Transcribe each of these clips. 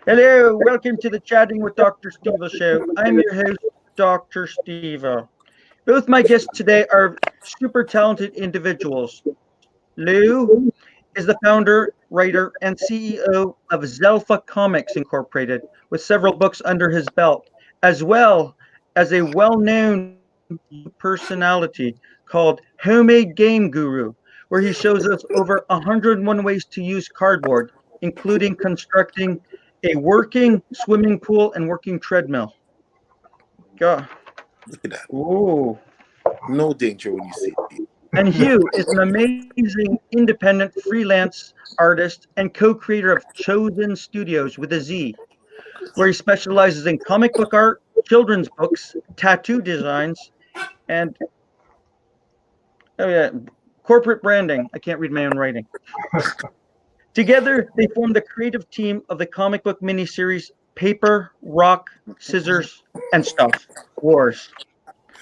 Hello, welcome to the Chatting with Dr. Stevo show. I'm your host, Dr. Stevo. Both my guests today are super talented individuals. Lou is the founder, writer, and CEO of Zelfa Comics Incorporated, with several books under his belt, as well as a well known YouTube personality called Homemade Game Guru, where he shows us over 101 ways to use cardboard, including constructing a working swimming pool and working treadmill. God. Look at that. Ooh. No danger when you see it. And Hugh is an amazing independent freelance artist and co-creator of Chosen Studios with a Z, where he specializes in comic book art, children's books, tattoo designs, and oh yeah, corporate branding. I can't read my own writing. Together, they form the creative team of the comic book miniseries Paper, Rock, Scissors, and Stuff Wars.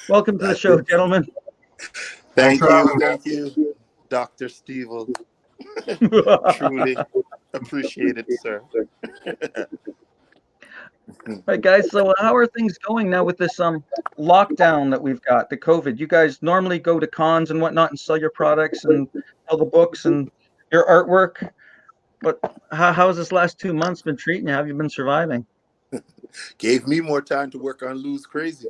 Welcome to the That's show, it. gentlemen. Thanks for having me. Thank you, Dr. Stevel. Truly appreciate it, sir. Right, guys. So, how are things going now with this lockdown that we've got, the COVID? You guys normally go to cons and whatnot and sell your products and sell the books and your artwork. But how's this last 2 months been treating you? Have you been surviving? Gave me more time to work on Lou's Crazy.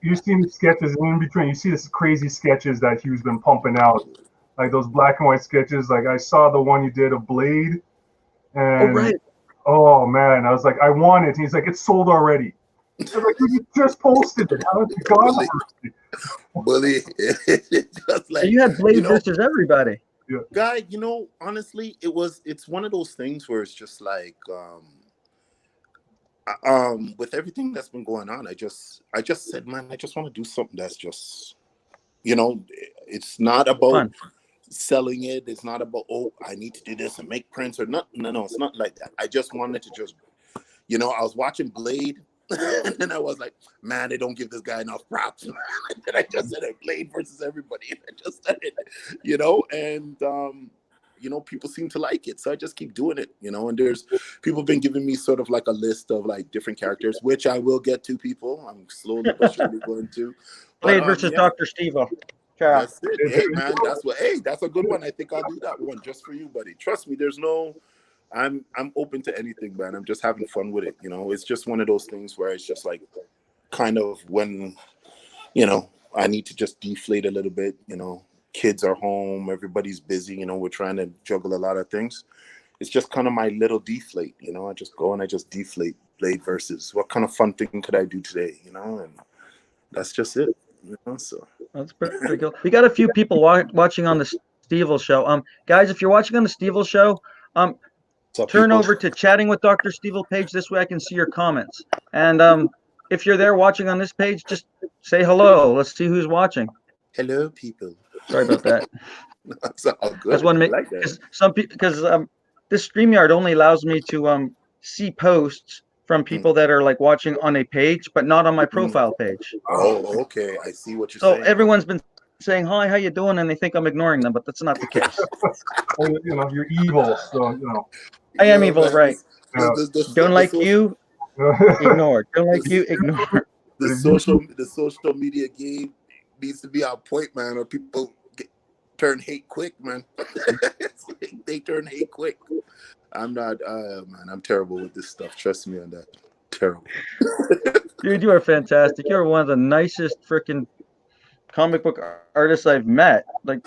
You've seen the sketches in between. You see this crazy sketches that Hugh's been pumping out, like those black and white sketches. Like I saw the one you did of Blade, Oh, and right. oh man, I was like, I want it. And he's like, it's sold already. I was like, you just posted it. How did you gone? Bully. Just like, You had Blade you know, versus everybody. guy, honestly, it's one of those things where it's just like, with everything that's been going on, I just said, man, I just want to do something that's just, it's not about Fun. selling it. It's not about, oh, I need to do this and make prints or not. No, it's not like that. I just wanted to just, I was watching Blade and then I was like, man, they don't give this guy enough props. And then I just said, Blade versus everybody. And I just said it, and people seem to like it. So I just keep doing it, and there's people have been giving me sort of like a list of like different characters, which I will get to, people. I'm slowly but surely going to. Blade versus Yeah, Dr. Stevo. Yeah. that's it. Hey, man, that's a good one. I think I'll do that one just for you, buddy. Trust me, I'm open to anything, man. I'm just having fun with it. It's just one of those things where it's just like kind of when, I need to just deflate a little bit, kids are home, everybody's busy, we're trying to juggle a lot of things. It's just kind of my little deflate, I just go and I just deflate Blade versus what kind of fun thing could I do today, and that's just it, so. That's pretty cool. We got a few people watching on the Stevel show. Guys, if you're watching on the Stevel show, turn over to Chatting with Dr. Stevel page. This way I can see your comments. And if you're there watching on this page, just say hello. Let's see who's watching. Hello, people. Sorry about that. That's all good. Just want to make like that. because this StreamYard only allows me to see posts from people that are like watching on a page, but not on my profile page. Oh, okay. I see what you're So saying. everyone's been saying hi, how you doing, and they think I'm ignoring them, but that's not the case. Well, you're evil, so I am evil, right? Don't like you, Yeah. ignore. Don't like you, ignore. The social media game needs to be on point, man, or people turn hate quick, man. They turn hate quick. I'm not, man. I'm terrible with this stuff. Trust me on that. Terrible. Dude, you are fantastic. You're one of the nicest freaking comic book artists I've met. Like,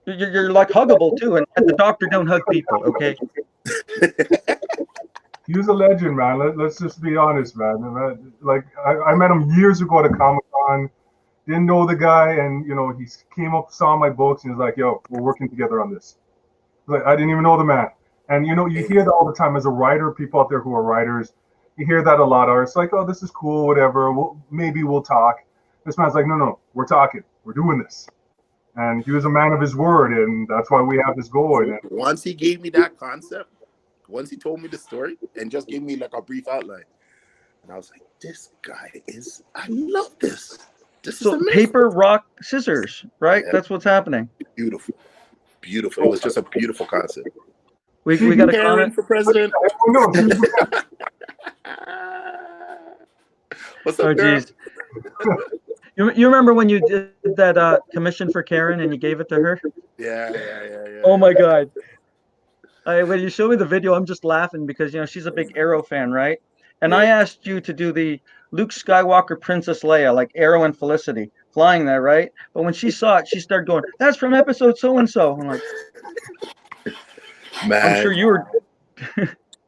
you're like huggable too, and the doctor don't hug people, okay? He was a legend, man. Let's just be honest, man. Like I met him years ago at a Comic-Con. Didn't know the guy, and he came up, saw my books, and was like, "Yo, we're working together on this." Like I didn't even know the man, and you hear that all the time as a writer. People out there who are writers, you hear that a lot. Are it's like, "Oh, this is cool, whatever. Maybe we'll talk." This man's like, "No, we're talking. We're doing this." And he was a man of his word, and that's why we have this going. And once he gave me that concept, once he told me the story, and just gave me like a brief outline, and I was like, "This guy I love this." This is amazing. Paper, rock, scissors, right? Yeah. That's what's happening. Beautiful. beautiful. It was just a beautiful concept. We got a Karen comment. for president. No, What's Oh, up, Karen? geez. You remember when you did that commission for Karen and you gave it to her? Yeah. Oh my God. When you showed me the video, I'm just laughing because she's a big Arrow fan, right? And I asked you to do the Luke Skywalker, Princess Leia, like Arrow and Felicity flying there, right? But when she saw it, she started going, "That's from episode so and so." I'm like, Man, I'm sure you were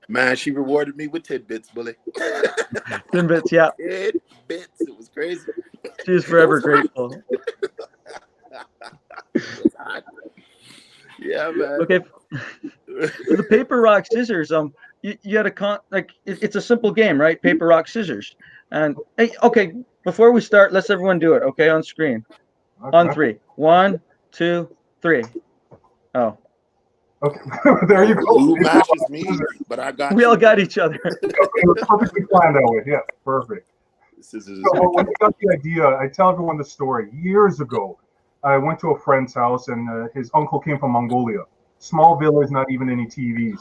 man, she rewarded me with tidbits, bully. tidbits, yeah. Tidbits. It was crazy. She's forever grateful. Yeah, man. Okay. For the paper rock scissors, you had it's a simple game, right? Paper rock scissors. And hey, okay, before we start, let's everyone do it, okay, on screen. Okay. On 3. 1, 2, 3. Oh. Okay, there you go. Blue matches me, but I got We you. all got each other. It was perfectly planned that way. Yeah, perfect. Scissors. So when I got the idea, I tell everyone the story. Years ago, I went to a friend's house, and his uncle came from Mongolia. Small village, not even any TVs.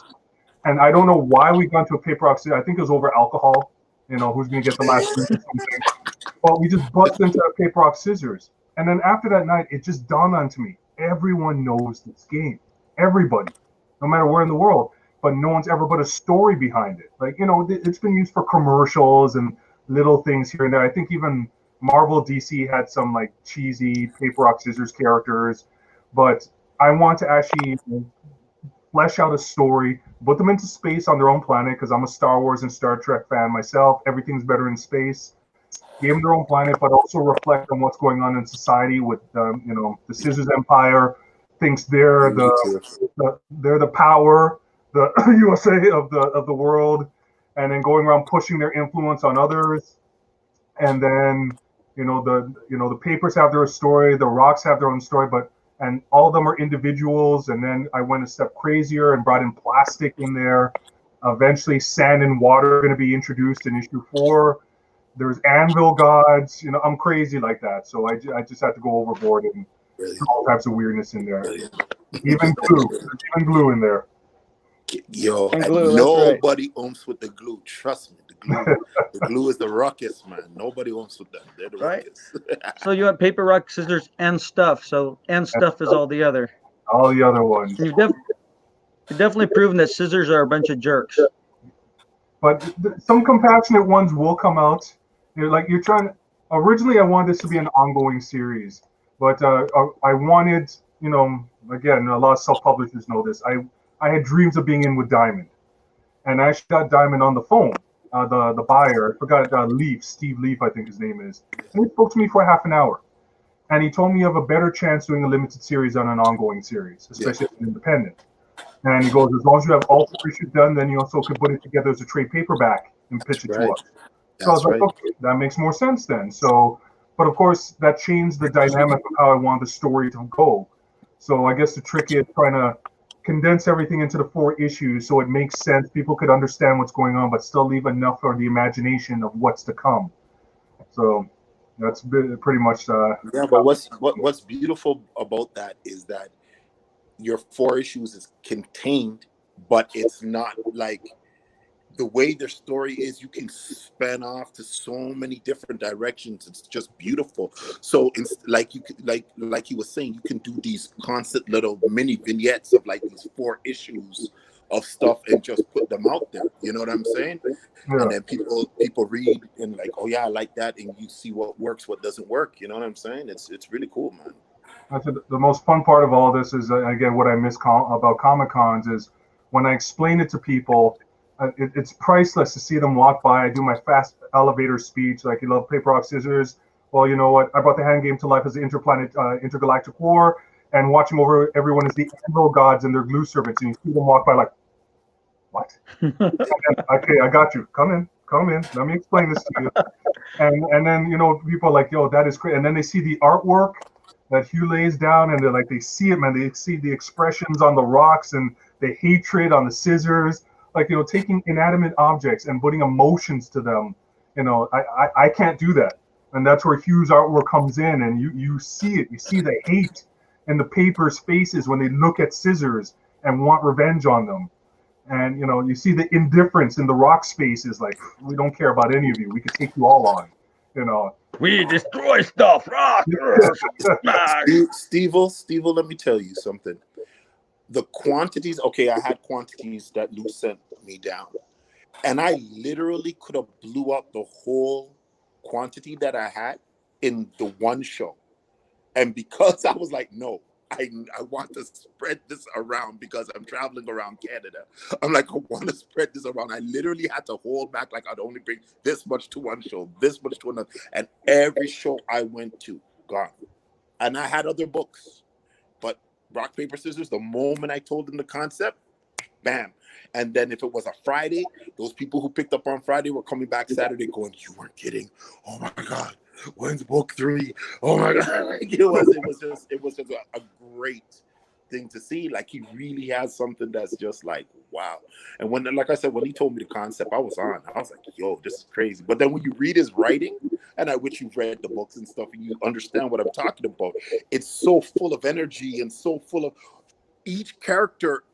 And I don't know why we got into a paper rock scissors. I think it was over alcohol. Who's going to get the last drink or something. But we just busted into a paper rock scissors. And then after that night, it just dawned onto me. Everyone knows this game. Everybody, no matter where in the world. But no one's ever put a story behind it. Like, it's been used for commercials and little things here and there. I think even Marvel DC had some like cheesy paper rock scissors characters. But I want to actually flesh out a story, put them into space on their own planet, because I'm a Star Wars and Star Trek fan myself. Everything's better in space. Give them their own planet, but also reflect on what's going on in society with, the Scissors Empire thinks they're the power, the USA of the world, and then going around pushing their influence on others. And then, the papers have their story, the rocks have their own story, and all of them are individuals. And then I went a step crazier and brought in plastic in there. Eventually, sand and water are going to be introduced in issue 4. There's anvil gods. I'm crazy like that. So I just had to go overboard and put all types of weirdness in there. Even glue. There's even glue in there. Yo, And and glue, nobody owns with the glue. Trust me, the glue is the ruckus, man. Nobody owns with them. They're the ruckus. So you have paper rock scissors and stuff. So and stuff is all the other. All the other ones. You've definitely proven that scissors are a bunch of jerks. But some compassionate ones will come out. You're trying. Originally, I wanted this to be an ongoing series, but I wanted, again, a lot of self-publishers know this. I had dreams of being in with Diamond, and I actually got Diamond on the phone. The buyer, I forgot, Steve Leaf, I think his name is. And he spoke to me for half an hour, and he told me you have a better chance doing a limited series than an ongoing series, especially as an independent. And he goes, as long as you have all 4 issues done, then you also could put it together as a trade paperback and pitch it to us. So I was like, okay, that makes more sense then. So, but of course, that changed the dynamic of how I want the story to go. So I guess the trick is trying to condense everything into the 4 issues so it makes sense. People could understand what's going on, but still leave enough for the imagination of what's to come. So that's pretty much. Yeah, but what's beautiful about that is that your 4 issues is contained, but it's not like the way their story is. You can span off to so many different directions. It's just beautiful. So it's like he was saying, you can do these constant little mini vignettes of like these 4 issues of stuff and just put them out there. You know what I'm saying? Yeah. And then people read and like, oh yeah, I like that, and you see what works, what doesn't work. You know what I'm saying? It's really cool, man. The most fun part of all this is, again, what I miss about Comic-Cons is when I explain it to people, it's priceless to see them walk by. I do my fast elevator speech, like, you love paper, rock, scissors. Well, you know what? I brought the hand game to life as the intergalactic war, and watching over everyone as the anvil gods and their glue servants, and you see them walk by like, what? Okay, I got you. Come in. Let me explain this to you. And then, people are like, yo, that is great. And then they see the artwork that Hugh lays down, and they see it, man. They see the expressions on the rocks and the hatred on the scissors, like, taking inanimate objects and putting emotions to them. I can't do that. And that's where Hugh's artwork comes in, and you see it. You see the hate in the paper's faces when they look at Scissors and want revenge on them. And you see the indifference in the Rock's faces, like, we don't care about any of you. We could take you all on. We destroy stuff, Rock. Smash. Steve, let me tell you something. The quantities, okay, I had quantities that Lou sent me down, and I literally could have blew up the whole quantity that I had in the one show. And because I was like, no, I want to spread this around because I'm traveling around Canada. I'm like, I want to spread this around. I literally had to hold back, like I'd only bring this much to one show, this much to another. And every show I went to, gone. And I had other books. But Rock, Paper, Scissors, the moment I told them the concept, bam. And then if it was a Friday, those people who picked up on Friday were coming back Saturday going, you weren't kidding. Oh my God. When's book 3? Oh my God. Like, it was just a great thing to see. Like, he really has something that's just like, wow. And when, like I said, when he told me the concept, I was like, yo, this is crazy. But then when you read his writing, and I wish you've read the books and stuff and you understand what I'm talking about, it's so full of energy and so full of each character,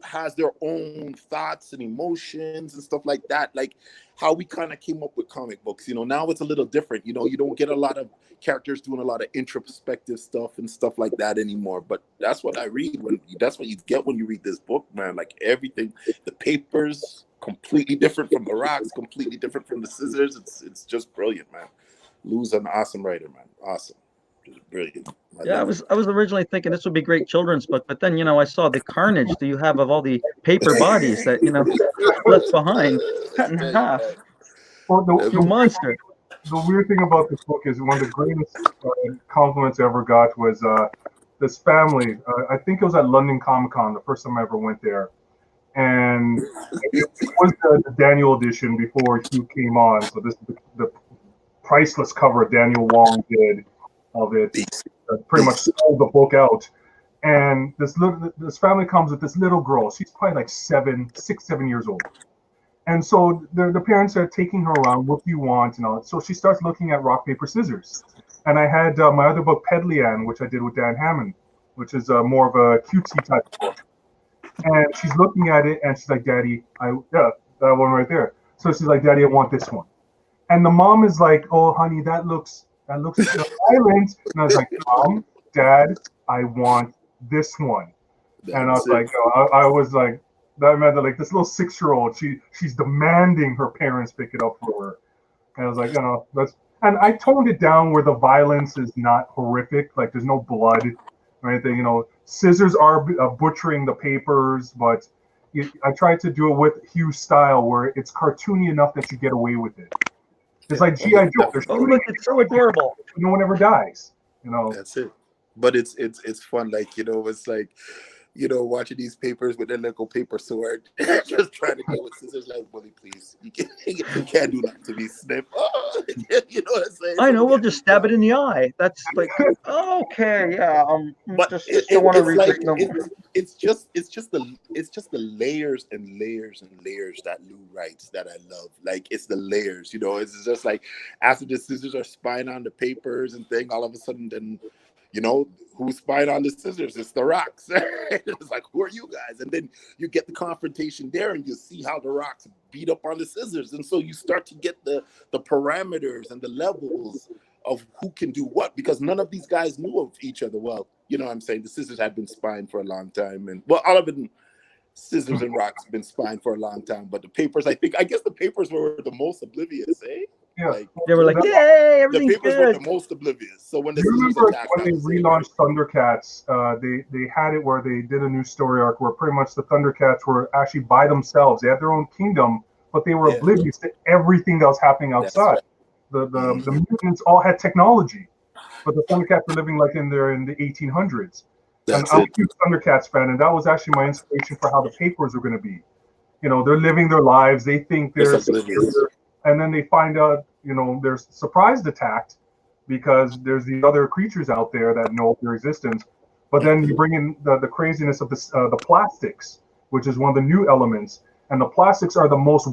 has their own thoughts and emotions and stuff like that. Like how we kind of came up with comic books, now it's a little different. You don't get a lot of characters doing a lot of introspective stuff and stuff like that anymore. But that's what I read that's what you get when you read this book, man. Like everything, the papers, completely different from the Rocks, completely different from the Scissors. It's just brilliant, man. Lou's an awesome writer, man. Awesome. Brilliant. I was originally thinking this would be great children's book, but then I saw the carnage that you have of all the paper bodies that left behind, cut in half. Well, the monster. The weird thing about this book is one of the greatest compliments I ever got was this family. I think it was at London Comic Con the first time I ever went there, and it was the Daniel edition before Hugh came on. So this is the priceless cover Daniel Wong did of it, pretty much sold the book out. And this family comes with this little girl. She's probably like 6, 7 years old. And so the parents are taking her around. What do you want? And all. So she starts looking at Rock, Paper, Scissors. And I had my other book, Pedlian, which I did with Dan Hammond, which is more of a cutesy type of book. And she's looking at it, and she's like, Daddy, that one right there. So she's like, Daddy, I want this one. And the mom is like, oh, honey, that looks violent. And I was like, Mom, Dad, I want this one. And I was like, I was like, that meant that like this little 6-year-old, she's demanding her parents pick it up for her. And I was like, and I toned it down where the violence is not horrific, like there's no blood or anything. Scissors are butchering the papers, but I tried to do it with Hugh's style where it's cartoony enough that you get away with it. It's like G.I. Joe. Look, it's so adorable. No one ever dies. That's it. But it's fun. Like, it's like, watching these papers with their little paper sword, just trying to deal with Scissors. Like, Bully, please, you can't do that to me, Snip. Oh, you know what I'm saying? I know. We'll just stab it in the eye. That's like, okay, yeah. But just want to read this number. It's just the layers and layers and layers that Lou writes that I love. Like, it's the layers. It's just like after the Scissors are spying on the papers and thing, all of a sudden, then who's spying on the Scissors? It's the Rocks. It's like, who are you guys? And then you get the confrontation there, and you see how the Rocks beat up on the Scissors, and so you start to get the parameters and the levels of who can do what, because none of these guys knew of each other. Well, you know what I'm saying? The Scissors had been spying for a long time, and all of it, Scissors and Rocks been spying for a long time, but I guess the papers were the most oblivious, eh? Yeah. Like, they were like, yay, everything's the papers good. were the most oblivious. So when the You Scissors remember attacked, when they relaunched Thundercats, they had it where they did a new story arc where pretty much the Thundercats were actually by themselves. They had their own kingdom, but they were oblivious to everything that was happening outside. Right. The mutants all had technology, but the Thundercats were living like in the 1800s. And I'm a huge Thundercats fan, and that was actually my inspiration for how the papers are going to be. They're living their lives. They think they're superior, and then they find out, they're surprised attacked because there's the other creatures out there that know of their existence. But then you bring in the craziness of the plastics, which is one of the new elements. And the plastics are the most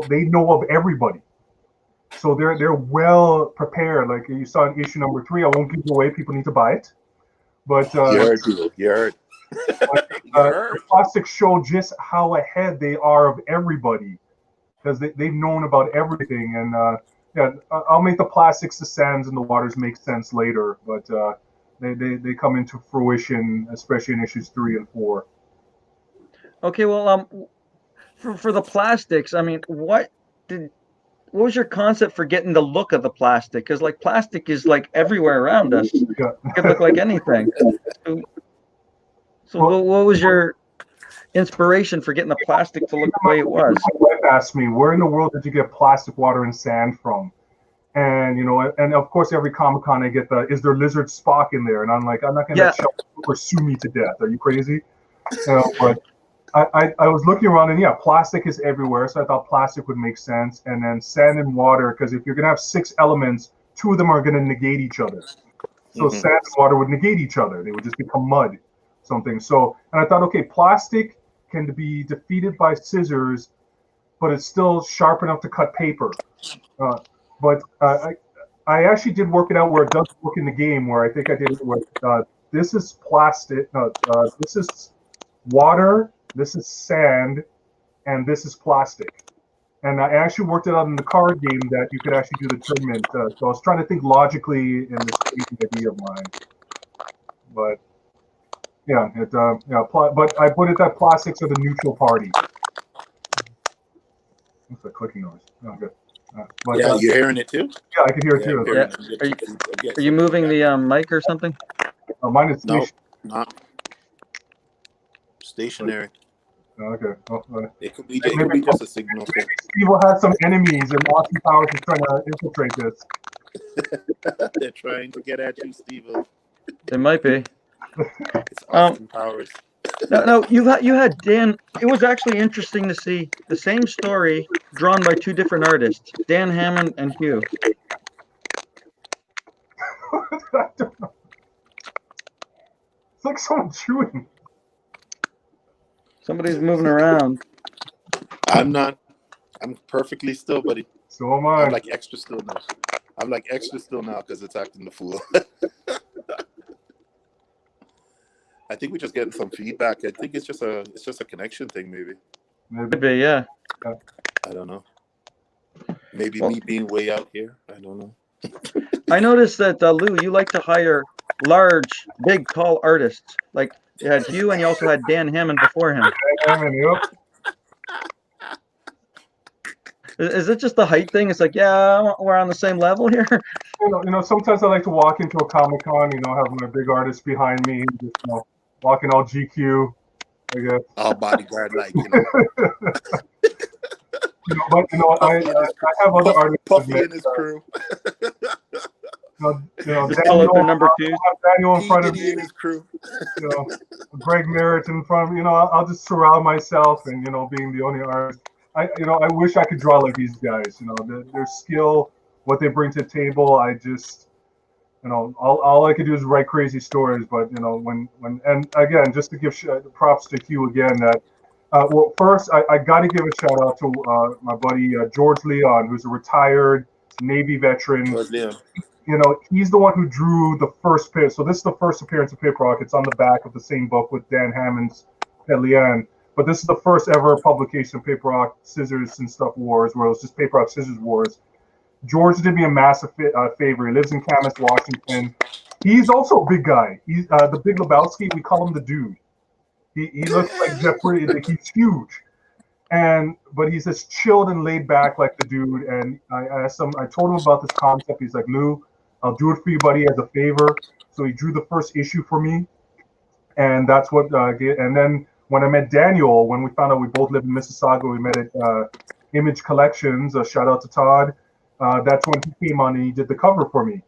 they know of everybody. So they're well prepared. Like you saw in issue number 3, I won't give it away. People need to buy it. But You heard, people. You heard. You heard. plastics show just how ahead they are of everybody because they've known about everything. And yeah, I'll make the plastics, the sands, and the waters make sense later, but they come into fruition, especially in issues 3 and 4. Okay, well, for the plastics, I mean, what was your concept for getting the look of the plastic? Because like plastic is like everywhere around us. Yeah. It could look like anything. So what was your inspiration for getting the plastic to look the way it was? My wife asked me, where in the world did you get plastic, water, and sand from? And, you know, and of course, every Comic-Con I get is there lizard Spock in there? And I'm like, I'm not going to let or sue me to death. Are you crazy? But I was looking around, and yeah, plastic is everywhere. So I thought plastic would make sense. And then sand and water, because if you're going to have 6 elements, 2 of them are going to negate each other. So sand and water would negate each other. They would just become mud, something. So, and I thought, okay, plastic can be defeated by scissors, but it's still sharp enough to cut paper. But I actually did work it out where it does work in the game, where I think I did it with this is plastic, this is water, this is sand, and this is plastic. And I actually worked it out in the card game that you could actually do the tournament. So I was trying to think logically in this crazy idea of mine. But yeah, but I put it that plastics are the neutral party. What's the clicking noise? Oh, good. But, yeah, you're hearing it too? Yeah, I can hear it too. Yeah. Are you moving the mic or something? Mine is not stationary. Okay. It could be just a signal thing. Steve will have some enemies, and Austin Powers is trying to infiltrate this. They're trying to get at you, Steve. It might be. It's Austin Powers. No, you had Dan. It was actually interesting to see the same story drawn by 2 different artists, Dan Hammond and Hugh. I don't know. It's like someone chewing. Somebody's moving around. I'm not. I'm perfectly still, buddy. So am I. I'm like extra still now. Because it's acting the fool. I think we're just getting some feedback. I think it's just a connection thing, maybe. Maybe, yeah. I don't know. Maybe me being way out here. I don't know. I noticed that Lou, you like to hire large, big, tall artists. Like you had Hugh, and you also had Dan Hammond before him. Is it just the height thing? It's like, yeah, we're on the same level here. You know, sometimes I like to walk into a Comic-Con, have my big artist behind me, just, walking all GQ, I guess. All bodyguard like, But I have other artists. Puffy and his crew. Daniel, number 2. Daniel in front of me. And his crew. Greg Merritt in front of me. I'll just surround myself, and being the only artist. I wish I could draw like these guys. Their skill, what they bring to the table. I just, all I could do is write crazy stories. But when and again, just to give props to Hugh again, that well, first I got to give a shout out to my buddy George Leon, who's a retired Navy veteran. George Leon. He's the one who drew the first page. So this is the first appearance of Paper Rock. It's on the back of the same book with Dan Hammond's Pet Liane. But this is the first ever publication of Paper Rock Scissors and Stuff Wars, where it was just Paper Rock Scissors Wars. George did me a massive favor. He lives in Camas, Washington. He's also a big guy. He's the Big Lebowski. We call him the dude. He looks like Jeffrey. Like he's huge, but he's just chilled and laid back like the dude. And I asked him. I told him about this concept. He's like, Lou, I'll do it for you, buddy, as a favor. So he drew the first issue for me, and that's what. And then when I met Daniel, when we found out we both live in Mississauga, we met at Image Collections. Shout out to Todd. That's when he came on and he did the cover for me.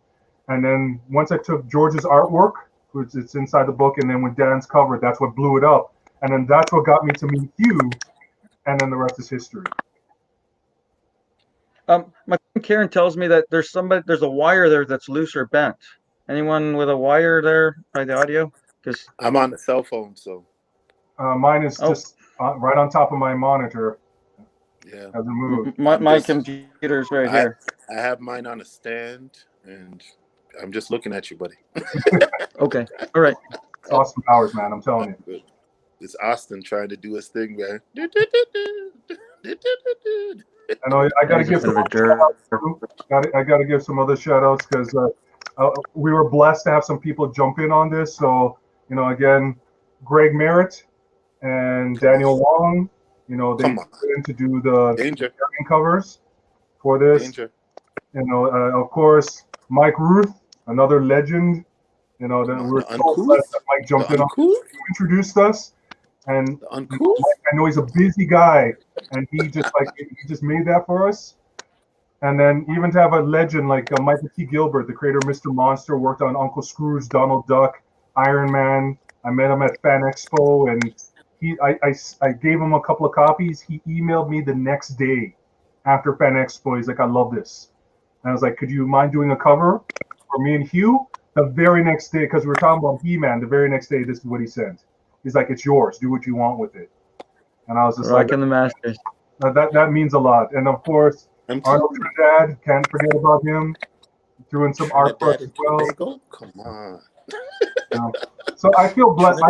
And then once I took George's artwork, which it's inside the book, and then with Dan's cover, that's what blew it up. And then that's what got me to meet Hugh, and then the rest is history. My friend Karen tells me that there's a wire there that's loose or bent. Anyone with a wire there by the audio? Because I'm on the cell phone, so. Mine is just right on top of my monitor. Yeah. Hasn't moved. My computer's right here. I have mine on a stand, and I'm just looking at you, buddy. Okay. All right. It's Austin Powers, man. I'm telling you. It's Austin trying to do his thing, man. I know I got to He's a give bit some of a jerk. I got to give some other shout outs because we were blessed to have some people jump in on this. So, again, Greg Merritt and Daniel Wong, they Come on. put in to do the Danger. covers for this. Danger. Of course, Mike Ruth, another legend. That we're so blessed that Mike jumped in on, introduced us. And I know he's a busy guy, and he just made that for us. And then even to have a legend like Michael T. Gilbert, the creator of Mr. Monster, worked on Uncle Scrooge, Donald Duck, Iron Man. I met him at Fan Expo, and I gave him a couple of copies. He emailed me the next day after Fan Expo. He's like, I love this. And I was like, could you mind doing a cover for me and Hugh? The very next day, because we were talking about He-Man, the very next day, this is what he sent. He's like, it's yours. Do what you want with it. And I was just Rocking the Masters. That means a lot. And of course, Arnold Trinidad, can't forget about him. Doing some art for us as well. Come on. So I feel blessed.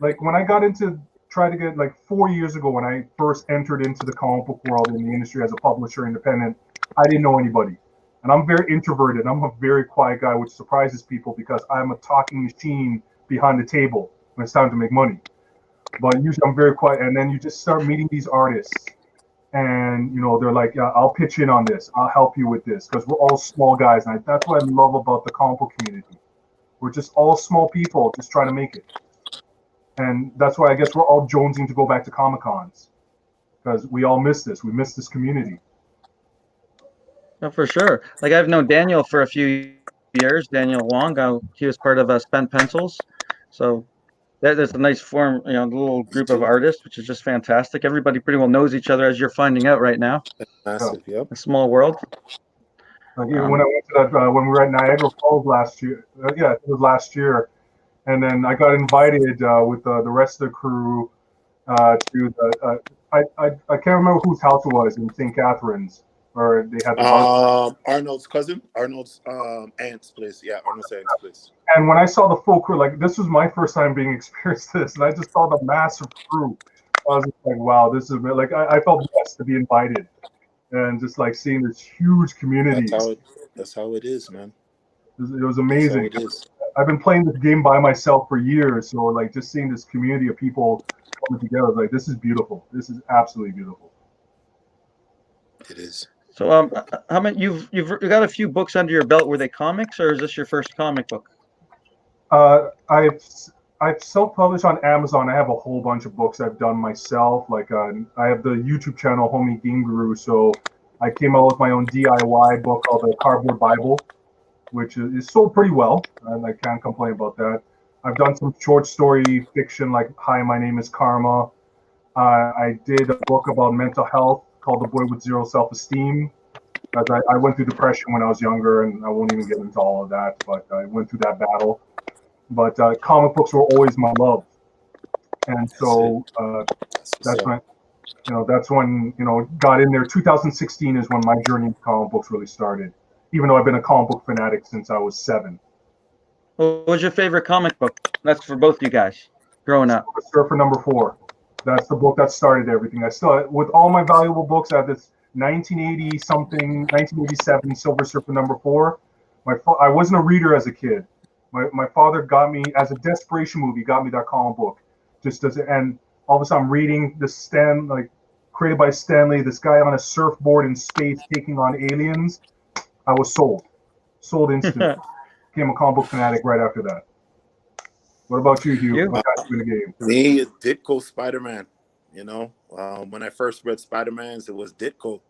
Like when I got into try to get 4 years ago when I first entered into the comic book world in the industry as a publisher independent, I didn't know anybody. And I'm very introverted. I'm a very quiet guy, which surprises people because I'm a talking machine behind the table when it's time to make money. But usually I'm very quiet. And then you just start meeting these artists. And, they're like, I'll pitch in on this. I'll help you with this. Because we're all small guys. And that's what I love about the comic book community. We're just all small people just trying to make it. And that's why I guess we're all jonesing to go back to Comic-Cons. Because we all miss this. We miss this community. No, for sure. Like I've known Daniel for a few years. Daniel Wong. He was part of Spent Pencils. So there's a nice form, little group of artists, which is just fantastic. Everybody pretty well knows each other, as you're finding out right now. Massive, yep. A small world. Like even when I went to that, when we were at Niagara Falls last year, it was last year, and then I got invited with the rest of the crew to the. I can't remember whose house it was in St. Catharines. Or they had Arnold's cousin, Arnold's aunt's place. Yeah, Arnold's aunt's place. And when I saw the full crew, this was my first time being experienced this, and I just saw the massive crew. I was just like, wow, this is I felt blessed to be invited, and just seeing this huge community. That's how it is, man. It was amazing. That's how it is. I've been playing this game by myself for years, so just seeing this community of people coming together, this is beautiful. This is absolutely beautiful. It is. So, how many you've got a few books under your belt? Were they comics, or is this your first comic book? I've self-published on Amazon. I have a whole bunch of books I've done myself. I have the YouTube channel Homie Game Guru, so I came out with my own DIY book called the Cardboard Bible, which is sold pretty well, and I can't complain about that. I've done some short story fiction like Hi, My Name is Karma. I did a book about mental health called The Boy with Zero Self-Esteem. I went through depression when I was younger, and I won't even get into all of that, but I went through that battle. But comic books were always my love. And so that's when, got in there. 2016 is when my journey into comic books really started, even though I've been a comic book fanatic since I was 7. What was your favorite comic book? That's for both you guys, growing up. Surfer number 4. That's the book that started everything. I still, with all my valuable books, I have this 1987 Silver Surfer number 4. I wasn't a reader as a kid. My father got me, as a desperation movie, got me that comic book. And all of a sudden I'm reading this created by Stan Lee, this guy on a surfboard in space taking on aliens. I was sold instantly. Became a comic book fanatic right after that. What about you, Hugh? What got you in the game? Me, Ditko Spider-Man. When I first read Spider-Man's, it was Ditko.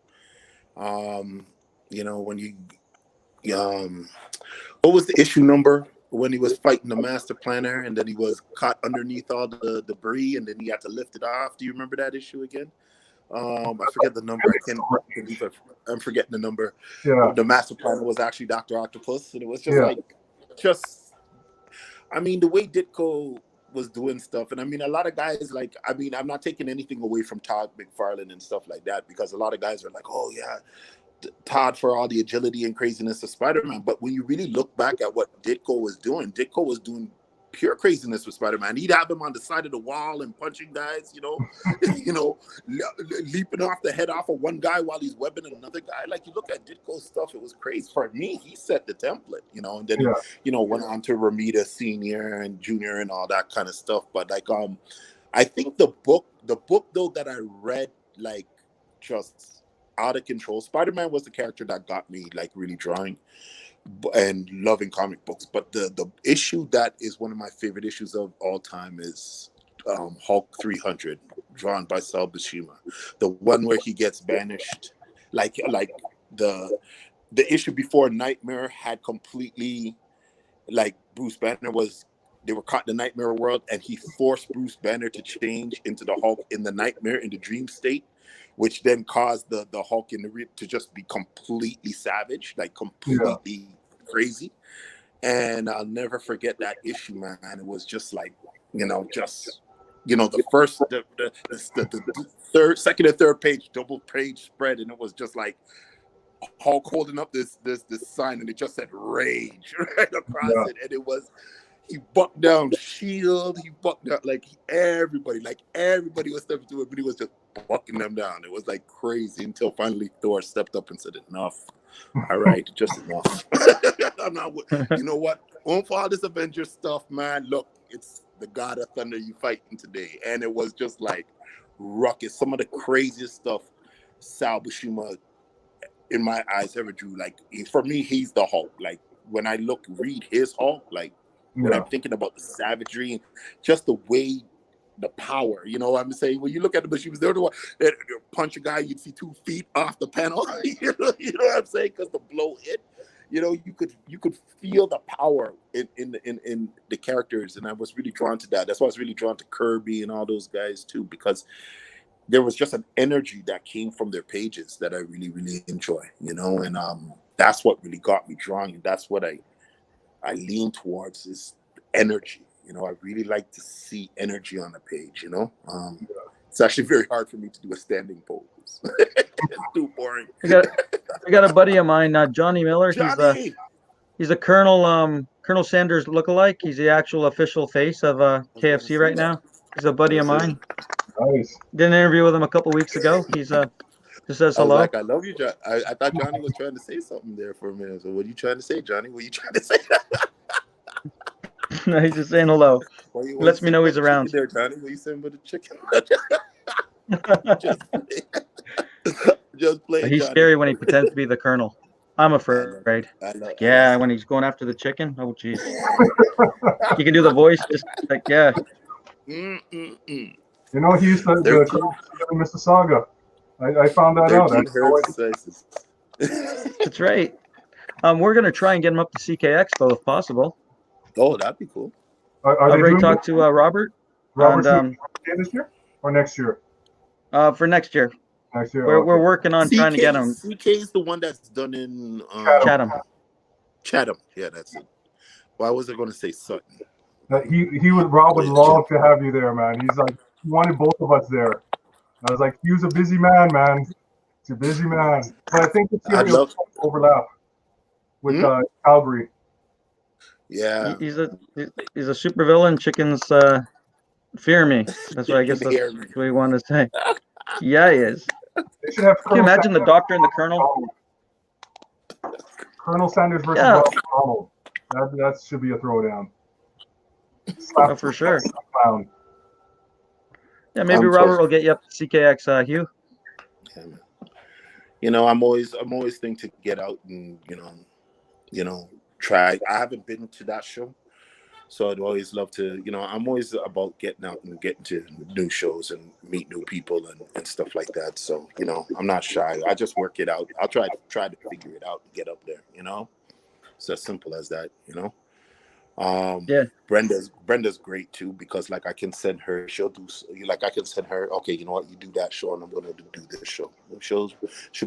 When you, what was the issue number when he was fighting the Master Planner and then he was caught underneath all the debris and then he had to lift it off? Do you remember that issue again? I forget the number. I'm forgetting the number. Yeah. The Master Planner was actually Dr. Octopus, and it was the way Ditko was doing stuff. And a lot of guys I'm not taking anything away from Todd McFarlane and stuff like that, because a lot of guys are like, oh yeah, Todd for all the agility and craziness of Spider-Man. But when you really look back at what Ditko was doing pure craziness with Spider-Man. He'd have him on the side of the wall and punching guys, leaping off the head off of one guy while he's webbing another guy. Like, you look at Ditko's stuff, it was crazy. For me, he set the template, and then went on to Romita Senior and Junior and all that kind of stuff. But like, I think the book though that I read, like, just out of control. Spider-Man was the character that got me like really drawing and loving comic books. But the issue that is one of my favorite issues of all time is Hulk 300, drawn by Sal Buscema, the one where he gets banished, like the issue before Nightmare had completely, like, Bruce Banner they were caught in the nightmare world, and he forced Bruce Banner to change into the Hulk in the nightmare, in the dream state, which then caused the Hulk in the real to just be completely savage, like completely crazy. And I'll never forget that issue, man. It was just like, the first, the second and third page, double page spread, and it was just like Hulk holding up this sign, and it just said rage right across it, and it was. He bucked down Shield. He bucked down everybody was stepping to it, but he was just bucking them down. It was like crazy until finally Thor stepped up and said, "Enough! All right, just enough." I'm not. You know what? On for all this Avengers stuff, man. Look, it's the God of Thunder you fighting today, and it was just like ruckus. Some of the craziest stuff Sal Buscema, in my eyes, ever drew. Like, for me, he's the Hulk. Like, when I read his Hulk, like. When I'm thinking about the savagery and just the way, the power, I'm saying, when you look at the Buscema, they're the one that punch a guy, you'd see 2 feet off the panel. you know what I'm saying? Because the blow hit, you could feel the power in the characters, and I was really drawn to that. That's why I was really drawn to Kirby and all those guys too, because there was just an energy that came from their pages that I really, really enjoy, and that's what really got me drawing, and that's what I lean towards is energy. I really like to see energy on the page. It's actually very hard for me to do a standing pose. It's too boring. I got a buddy of mine, Johnny Miller. Johnny! He's a Colonel Sanders lookalike. He's the actual official face of KFC right now. He's a buddy of mine. Nice. Did an interview with him a couple weeks ago. He's just says hello. I love you, John. I thought Johnny was trying to say something there for a minute. So what are you trying to say, Johnny? What are you trying to say? No, he's just saying hello. Lets me know he's around. There, Johnny. What are you saying about the chicken? just play. He's Johnny. scary when he pretends to be the Colonel. I'm afraid. When he's going after the chicken. Oh, jeez. You can do the voice, just like He used to the Mississauga. I found that out. That's right. We're gonna try and get him up to CK Expo if possible. Oh, that'd be cool. I've already talked to Robert. Robert, this year or next year? For next year. Next year. We're working on trying to get him. CK is the one that's done in Chatham. Yeah, that's it. Why was I going to say Sutton? Rob would love to have you there, man. He's like, he wanted both of us there. I was like, he was a busy man. He's a busy man. But I think it's going to overlap with Calgary. Yeah. He's a supervillain. Chickens fear me. That's what I guess that's what we want to say. Yeah, he is. They should have. Can you imagine the Doctor and the Colonel? Colonel Sanders versus Robert Donald. That should be a throwdown. Oh, for sure. Yeah, maybe Robert will get you up to CKX, Hugh. Yeah, I'm always thinking to get out and try. I haven't been to that show, so I'd always love to. I'm always about getting out and getting to new shows and meet new people and stuff like that. So I'm not shy. I just work it out. I'll try to figure it out and get up there. It's as simple as that. Brenda's great too, because I can send her, she'll do, I can send her, okay, you know what, you do that show and I'm going to do this show. She'll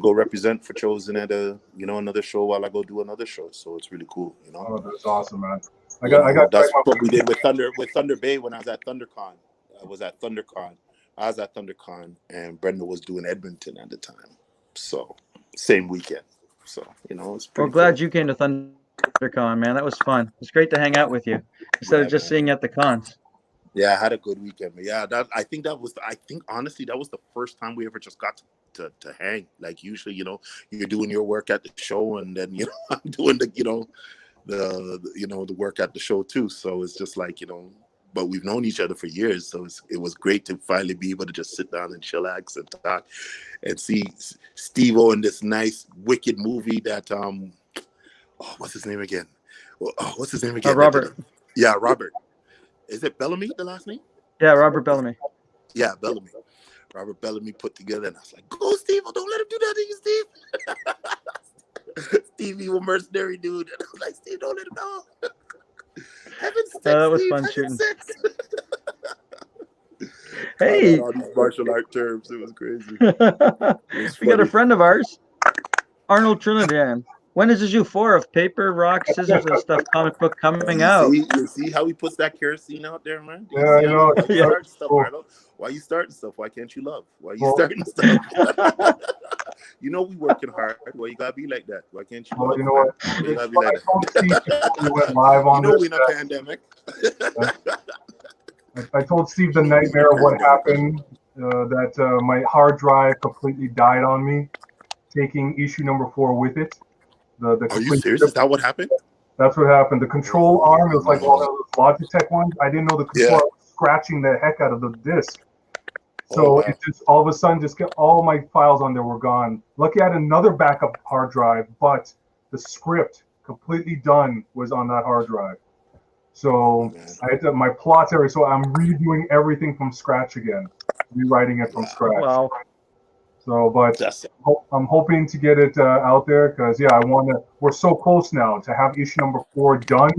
go represent for Chosen at another show while I go do another show. So it's really cool, Oh, that's awesome, man. That's what we did with Thunder Bay when I was at ThunderCon. I was at ThunderCon and Brenda was doing Edmonton at the time. So same weekend. So, you know, it's Well, pretty glad cool. you came to ThunderCon, man. That was fun. It's great to hang out with you instead Yeah, of just man. seeing you at the cons. Yeah, I had a good weekend. But yeah, I think honestly that was the first time we ever just got to hang. Like usually, you know, you're doing your work at the show, and then you know I'm doing the work at the show too. So it's just like, you know, but we've known each other for years, so it was great to finally be able to just sit down and chillax and talk and see Steve-O in this nice wicked movie that what's his name again? What's his name again? Robert. Yeah, Robert. Is it Bellamy, the last name? Yeah, Robert Bellamy. Yeah, Bellamy. Robert Bellamy put together, and I was like, "Go, Steve! Don't let him do that to you, Steve." Steve, you a mercenary dude, and I was like, "Steve, don't let him know." Heaven six, That was Steve. fun Heaven shooting. six. Hey, all these martial art terms. It was crazy. we got a friend of ours, Arnold Trinidad. When is issue 4 of Paper, Rock, Scissors, and Stuff comic book coming out? You see how he puts that kerosene out there, man? Do you Yeah, see you know. why you Yeah. starting stuff, Cool. Arnold? Why you starting stuff? Why can't you love? Why you Well- starting stuff? You know we working hard. Why you gotta be like that? Why can't you Well, love? you know Man? what? Why you gotta be I like told Steve that? before we went live You on know this. we in a pandemic. I told Steve the nightmare of what happened. That my hard drive completely died on me, taking issue number 4 with it. The Are you complete serious? Is that what happened? That's what happened. The control arm, it was like one of those Logitech ones. I didn't know the control arm was scratching the heck out of the disc. So Oh, wow. it just all of a sudden just get all my files on there were gone. Lucky I had another backup hard drive, but the script completely done was on that hard drive. So I had to, my plots area. So I'm redoing everything from scratch again, rewriting it from scratch. Wow. So, but I'm hoping to get it out there because yeah, I want to. We're so close now to have issue number 4 done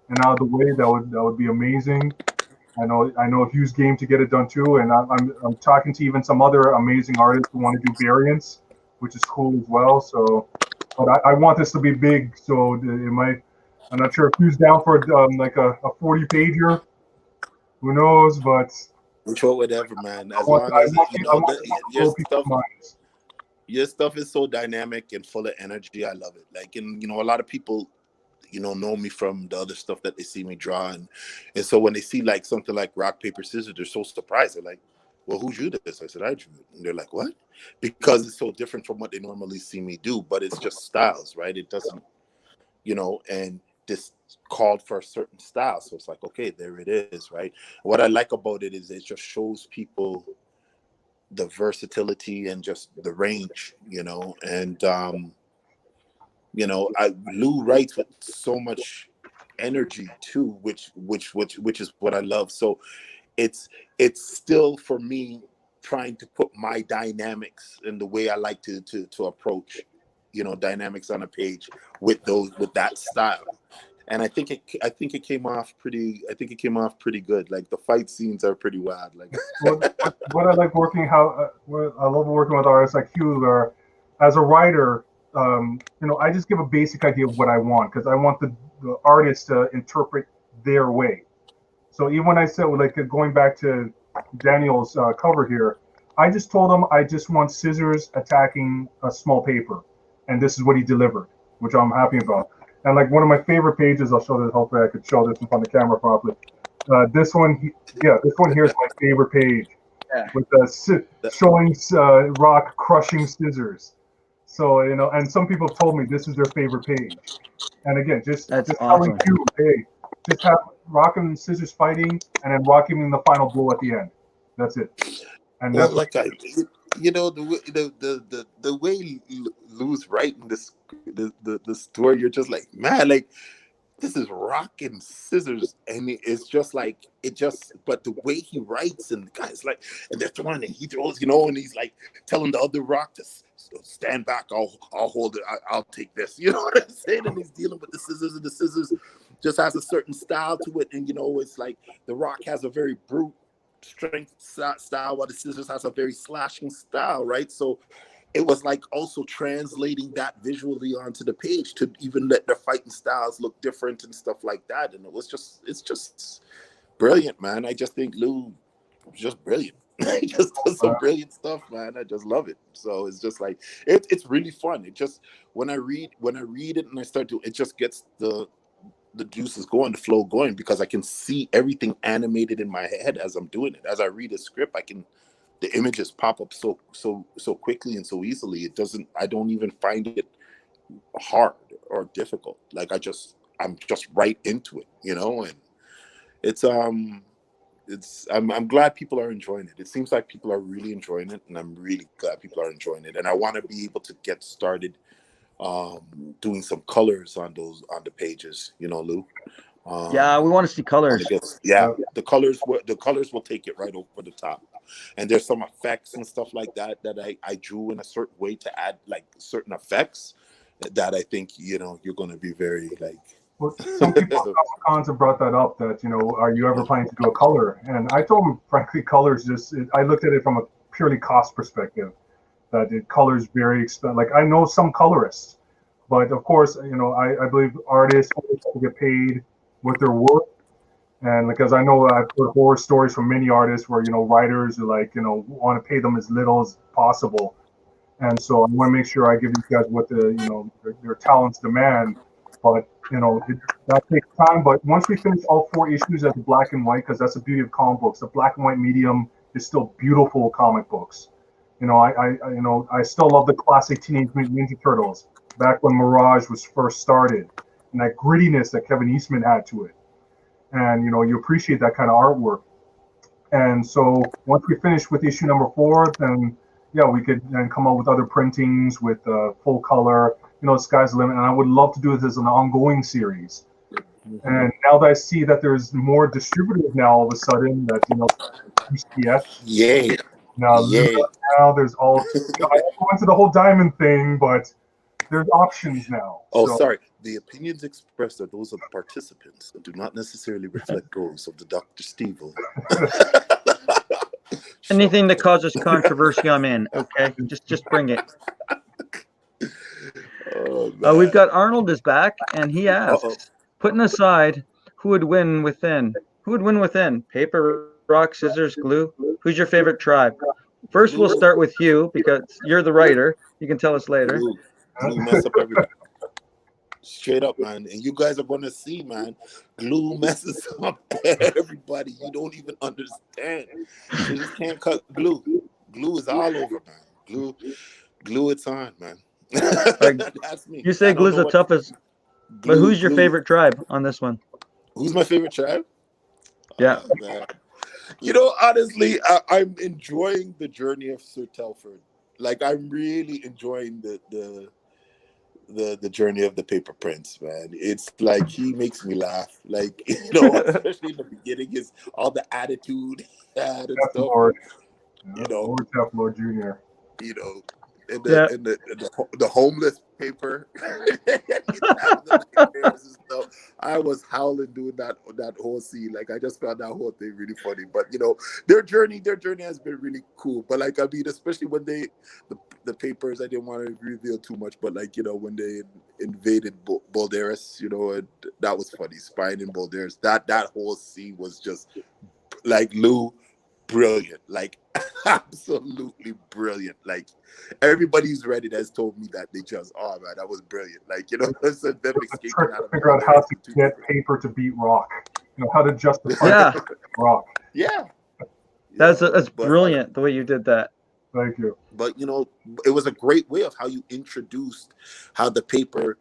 and out of the way. That would be amazing. I know a huge game to get it done too, and I'm talking to even some other amazing artists who want to do variants, which is cool as well. So, but I want this to be big. So it might. I'm not sure if who's down for like a 40 pager. Who knows? But which one, whatever, man. As long as you know your stuff is so dynamic and full of energy. I love it. Like, and you know, a lot of people, you know me from the other stuff that they see me draw, and so when they see like something like rock paper scissors, they're so surprised. They're like, "Well, who drew this?" I said, "I drew it," and they're like, "What?" Because it's so different from what they normally see me do. But it's just styles, right? It doesn't, you know, and this called for a certain style, so it's like, okay, there it is, right? What I like about it is it just shows people the versatility and just the range, you know, and you know, Lou writes with so much energy too, which is what I love. So it's still for me trying to put my dynamics in the way I like to approach, you know, dynamics on a page with that style. And I think it came off pretty good. Like the fight scenes are pretty wild. Like what I like working what I love working with artists like you, where as a writer, you know, I just give a basic idea of what I want because I want the artist to interpret their way. So even when I said, like, going back to Daniel's cover here, I just told him I just want scissors attacking a small paper, and this is what he delivered, which I'm happy about. And like one of my favorite pages, I'll show this. Hopefully, I could show this in front of the camera properly. This one here is my favorite page, with showing Rock crushing scissors. So you know, and some people have told me this is their favorite page. And again, just awesome. telling you, hey, just have Rock and Scissors fighting, and then Rock giving the final blow at the end. That's it. And well, that's like you know, the way Lou's writing the story, you're just like, man, like this is Rock and Scissors, and it's just like but the way he writes, and the guy's like, and they're throwing it, he throws, you know, and he's like telling the other Rock to stand back, I'll hold it, I'll take this, you know what I'm saying? And he's dealing with the scissors, and the scissors just has a certain style to it, and you know, it's like the Rock has a very brute strength style, while the scissors has a very slashing style, right? So it was like also translating that visually onto the page to even let their fighting styles look different and stuff like that. And it's just brilliant, man. I just think Lou was just brilliant. He just does some brilliant stuff, man. I just love it. So it's just like it's really fun. It just when I read it and I start to, it just gets the juices going, the flow going, because I can see everything animated in my head as I'm doing it. As I read a script, the images pop up so quickly and so easily. I don't even find it hard or difficult. Like I'm just right into it, and I'm glad people are enjoying it. It seems like people are really enjoying it, and I'm really glad people are enjoying it. And I want to be able to get started doing some colors on the pages, Lou. Yeah, we want to see colors. The colors will take it right over the top. And there's some effects and stuff like that I drew in a certain way to add like certain effects that I think you're going to be very like. Well, some people have brought that up, that are you ever planning to do a color? And I told them, frankly, colors I looked at it from a purely cost perspective, that colors very expensive. Like, I know some colorists, but of course, I believe artists get paid what they're worth. And because I know I've heard horror stories from many artists where writers are like want to pay them as little as possible, and so I want to make sure I give you guys what their talents demand. But that takes time. But once we finish all 4 issues as black and white, because that's the beauty of comic books, the black and white medium is still beautiful comic books. I still love the classic Teenage Mutant Ninja Turtles back when Mirage was first started, and that grittiness that Kevin Eastman had to it. And you appreciate that kind of artwork. And so once we finish with issue number 4, then we could then come up with other printings with full color. Sky's the limit. And I would love to do this as an ongoing series. Mm-hmm. And now that I see that there's more distributors now, all of a sudden, that UCS. Now there's all. I go into the whole diamond thing, but there's options now. Oh, sorry. The opinions expressed are those of the participants and do not necessarily reflect those of the Dr. Stevo. Anything that causes controversy, I'm in. Okay, just bring it. Oh, we've got Arnold is back, and he asks, putting aside who would win within? Paper, rock, scissors, glue? Who's your favorite tribe? First, we'll start with you because you're the writer. You can tell us later. Glue mess up everybody. Straight up, man. And you guys are going to see, man. Glue messes up everybody. You don't even understand. You just can't cut glue. Glue is all over, man. Glue it's on, man. That's me. You say glue's the toughest, but who's your favorite tribe on this one? Who's my favorite tribe? Yeah. Honestly, I'm enjoying the journey of Sir Telford. Like, I'm really enjoying the journey of the Paper Prince, man. It's like he makes me laugh. Like, especially in the beginning, is all the attitude and stuff. Lord Teflon Jr. And the homeless paper. I was howling doing that whole scene. Like, I just found that whole thing really funny. But their journey has been really cool. But like, I mean, especially when the papers, I didn't want to reveal too much, but like, when they invaded Balderas, and that was funny. Spying in Balderas. That whole scene was just like Lou. Brilliant, like absolutely brilliant. Like, everybody who's read it has told me that they just, man, that was brilliant. Like, them escaping out of figure out how to get paper to beat rock. How to justify rock. Yeah. That's brilliant the way you did that. Thank you. But it was a great way of how you introduced how the paper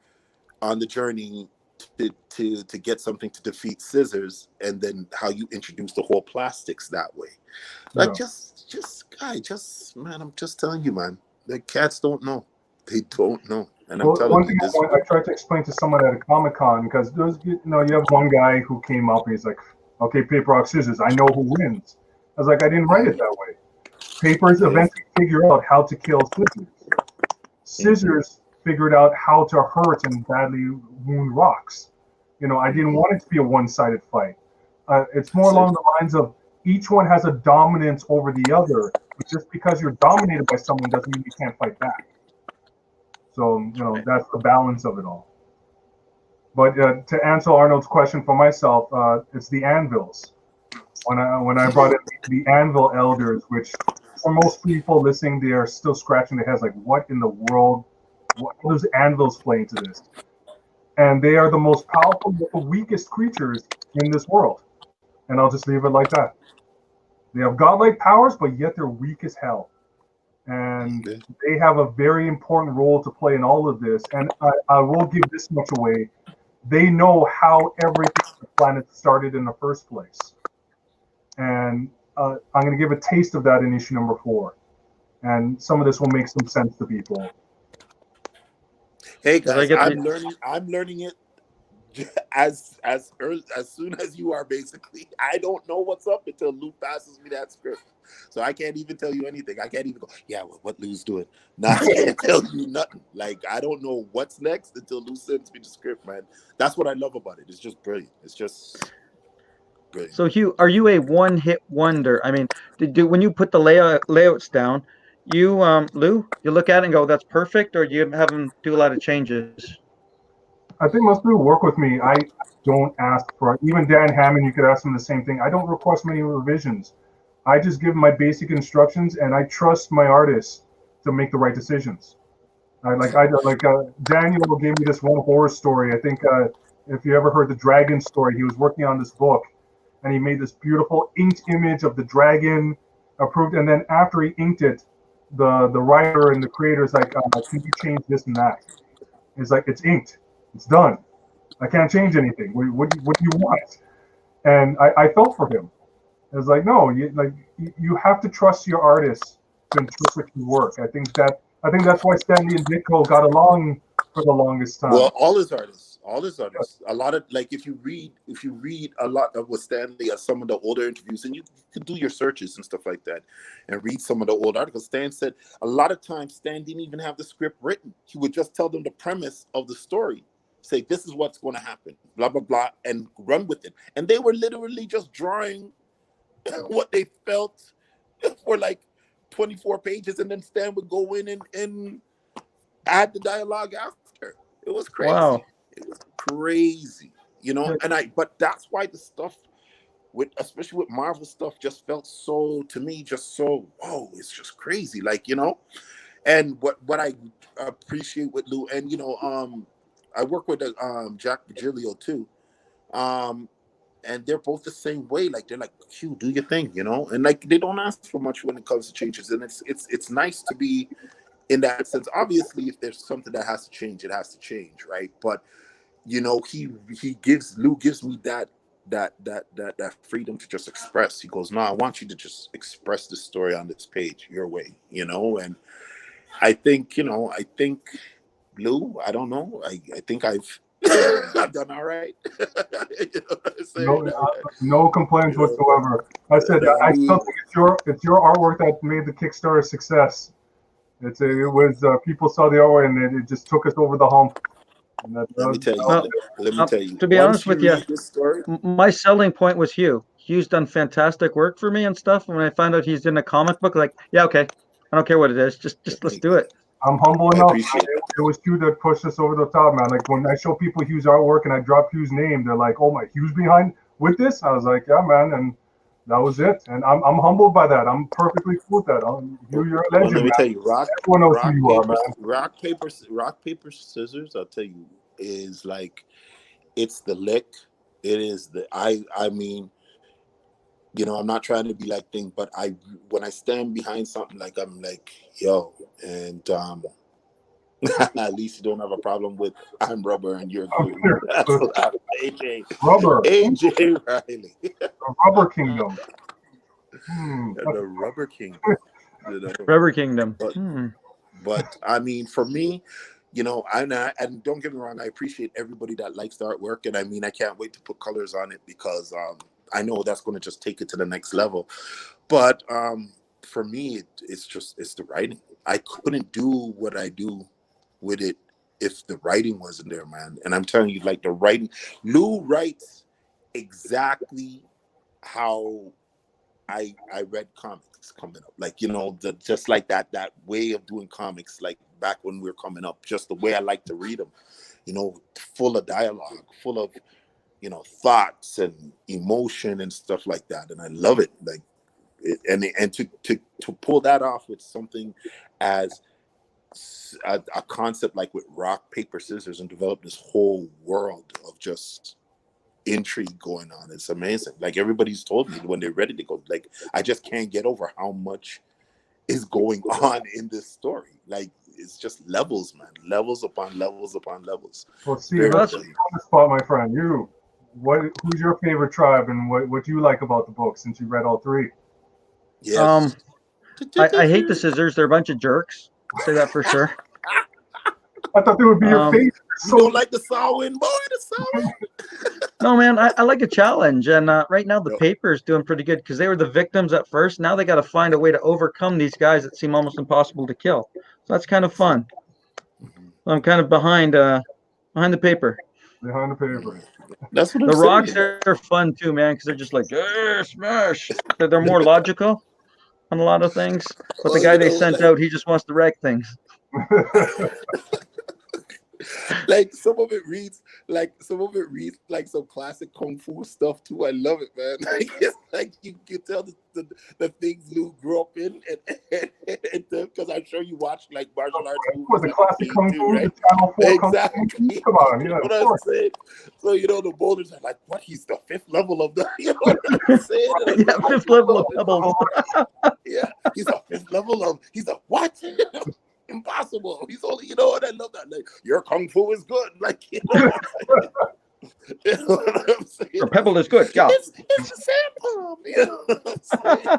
on the journey to get something to defeat scissors, and then how you introduce the whole plastics that way. Like, man, I'm just telling you, man, the cats don't know. They don't know. And I'm telling one thing I tried to explain to someone at a Comic-Con, because you have one guy who came up and he's like, okay, paper, rock, scissors, I know who wins. I was like, I didn't write it that way. Papers eventually figure out how to kill scissors. Scissors figured out how to hurt and badly wound rocks. I didn't want it to be a one-sided fight. It's more along the lines of each one has a dominance over the other, but just because you're dominated by someone doesn't mean you can't fight back. So, that's the balance of it all. But to answer Arnold's question for myself, it's the anvils. when I brought in the Anvil Elders, which for most people listening, they are still scratching their heads like, what in the world? What does anvils play into this? And they are the most powerful but the weakest creatures in this world. And I'll just leave it like that. They have godlike powers, but yet they're weak as hell. And they have a very important role to play in all of this. And I will give this much away. They know how everything on the planet started in the first place. And I'm going to give a taste of that in issue number 4. And some of this will make some sense to people. Hey guys, I'm learning it as soon as you are. Basically, I don't know what's up until Lou passes me that script, so I can't even tell you anything. I can't even go, yeah, what Lou's doing. Now I can't tell you nothing. Like, I don't know what's next until Lou sends me the script, man. That's what I love about it. It's just brilliant. It's just brilliant. So Hugh, are you a one-hit wonder? I mean, when you put the layouts down, you Lou, you look at it and go, that's perfect, or you have them do a lot of changes? I think most people work with me. I don't ask for it. Even Dan Hammond, you could ask him the same thing. I don't request many revisions. I just give my basic instructions, and I trust my artists to make the right decisions. Daniel gave me this one horror story. I think if you ever heard the dragon story, he was working on this book, and he made this beautiful inked image of the dragon approved. And then after he inked it, the writer and the creator is like, can you change this and that? It's like, it's inked. It's done. I can't change anything. What do you want? And I felt for him. I was like, no, you have to trust your artists to interpret your work. I think that's why Stanley and Ditko got along for the longest time. Well, all his artists. A lot of, like, if you read a lot of what Stanley, some of the older interviews, and you could do your searches and stuff like that, and read some of the old articles. Stan said a lot of times Stan didn't even have the script written. He would just tell them the premise of the story. Say, this is what's going to happen, blah, blah, blah, and run with it. And they were literally just drawing what they felt for like 24 pages, and then Stan would go in and add the dialogue after. It was crazy. Wow. It was crazy, but that's why the stuff especially with Marvel stuff, just felt so, to me, just so, whoa, it's just crazy. Like, and what I appreciate with Lou, and, I work with Jack Virgilio too, and they're both the same way. Like, they're like, Q, do your thing, and like, they don't ask for much when it comes to changes, and it's nice to be in that sense. Obviously, if there's something that has to change, it has to change, right? But Lou gives me that freedom to just express. He goes, no, I want you to just express the story on this page your way, and I think Lou, I don't know. I think I've done all right. No complaints whatsoever. I said I still think it's your artwork that made the Kickstarter a success. It was people saw the artwork and it just took us over the hump. Let me tell you. To be honest with you, my selling point was Hugh. Hugh's done fantastic work for me and stuff. When I found out he's in a comic book, like, yeah, okay, I don't care what it is, just let's do it. I'm humble enough. It was Hugh that pushed us over the top, man. Like, when I show people Hugh's artwork and I drop Hugh's name, they're like, "Oh my, Hugh's behind with this?" I was like, "Yeah, man," and that was it. And I'm humbled by that. I'm perfectly cool with that. Hugh, you're a legend. Let me tell you, everyone knows who you are, man. Rock paper scissors. I'll tell you, is like, it's the lick. It is the I mean. I'm not trying to be like thing, but when I stand behind something, like, I'm like, yo, and at least you don't have a problem with I'm rubber and you're glue. That's AJ Riley. The Rubber Kingdom. The Rubber Kingdom. Rubber Kingdom. But I mean, for me, and don't get me wrong, I appreciate everybody that likes the artwork, and I mean, I can't wait to put colors on it, because I know that's going to just take it to the next level. But for me, it's the writing. I couldn't do what I do with it if the writing wasn't there, man. And I'm telling you, like, the writing, Lou writes exactly how I read comics coming up. Like, just like that way of doing comics, like back when we were coming up, just the way I like to read them, full of dialogue, full of, thoughts and emotion and stuff like that, and I love it. Like, and to pull that off with something as a concept like with rock paper scissors, and develop this whole world of just intrigue going on. It's amazing. Like, everybody's told me when they're ready to go, like, I just can't get over how much is going on in this story. Like, it's just levels, man. Levels upon levels upon levels. Well, Steve, let's put you on the spot, my friend. Who's your favorite tribe, and what do you like about the book since you read all three? Yes. I hate the scissors. They're a bunch of jerks. I'll say that for sure. I thought they would be your favorite. You don't like the Samhain, boy? The Samhain? No, man, I like a challenge. And right now the paper is doing pretty good because they were the victims at first. Now they got to find a way to overcome these guys that seem almost impossible to kill. So that's kind of fun. I'm kind of behind the paper. Behind the paper. That's what I'm the saying. rocks are fun too, man, because they're just like, smash. They're more logical on a lot of things. But the guy they sent out, he just wants to wreck things. Like, some of it reads like some classic kung fu stuff too. I love it, man. Like, it's like you can tell the things Lou grew up in, and because I'm sure you watched like martial arts movies. Was the classic kung fu, right? the Channel 4 Exactly. Kung Fu? Come on, yeah. What I'm saying. So the boulders are like, what? He's the 5th level of the. You know what I'm saying? Yeah, 5th level of pebbles. Yeah, he's a 5th level of. He's a what? Impossible. He's only, and I love that. Like, your kung fu is good. Like, you know what I'm saying? Your pebble is good. Yeah. It's a sand palm. You know what I'm saying?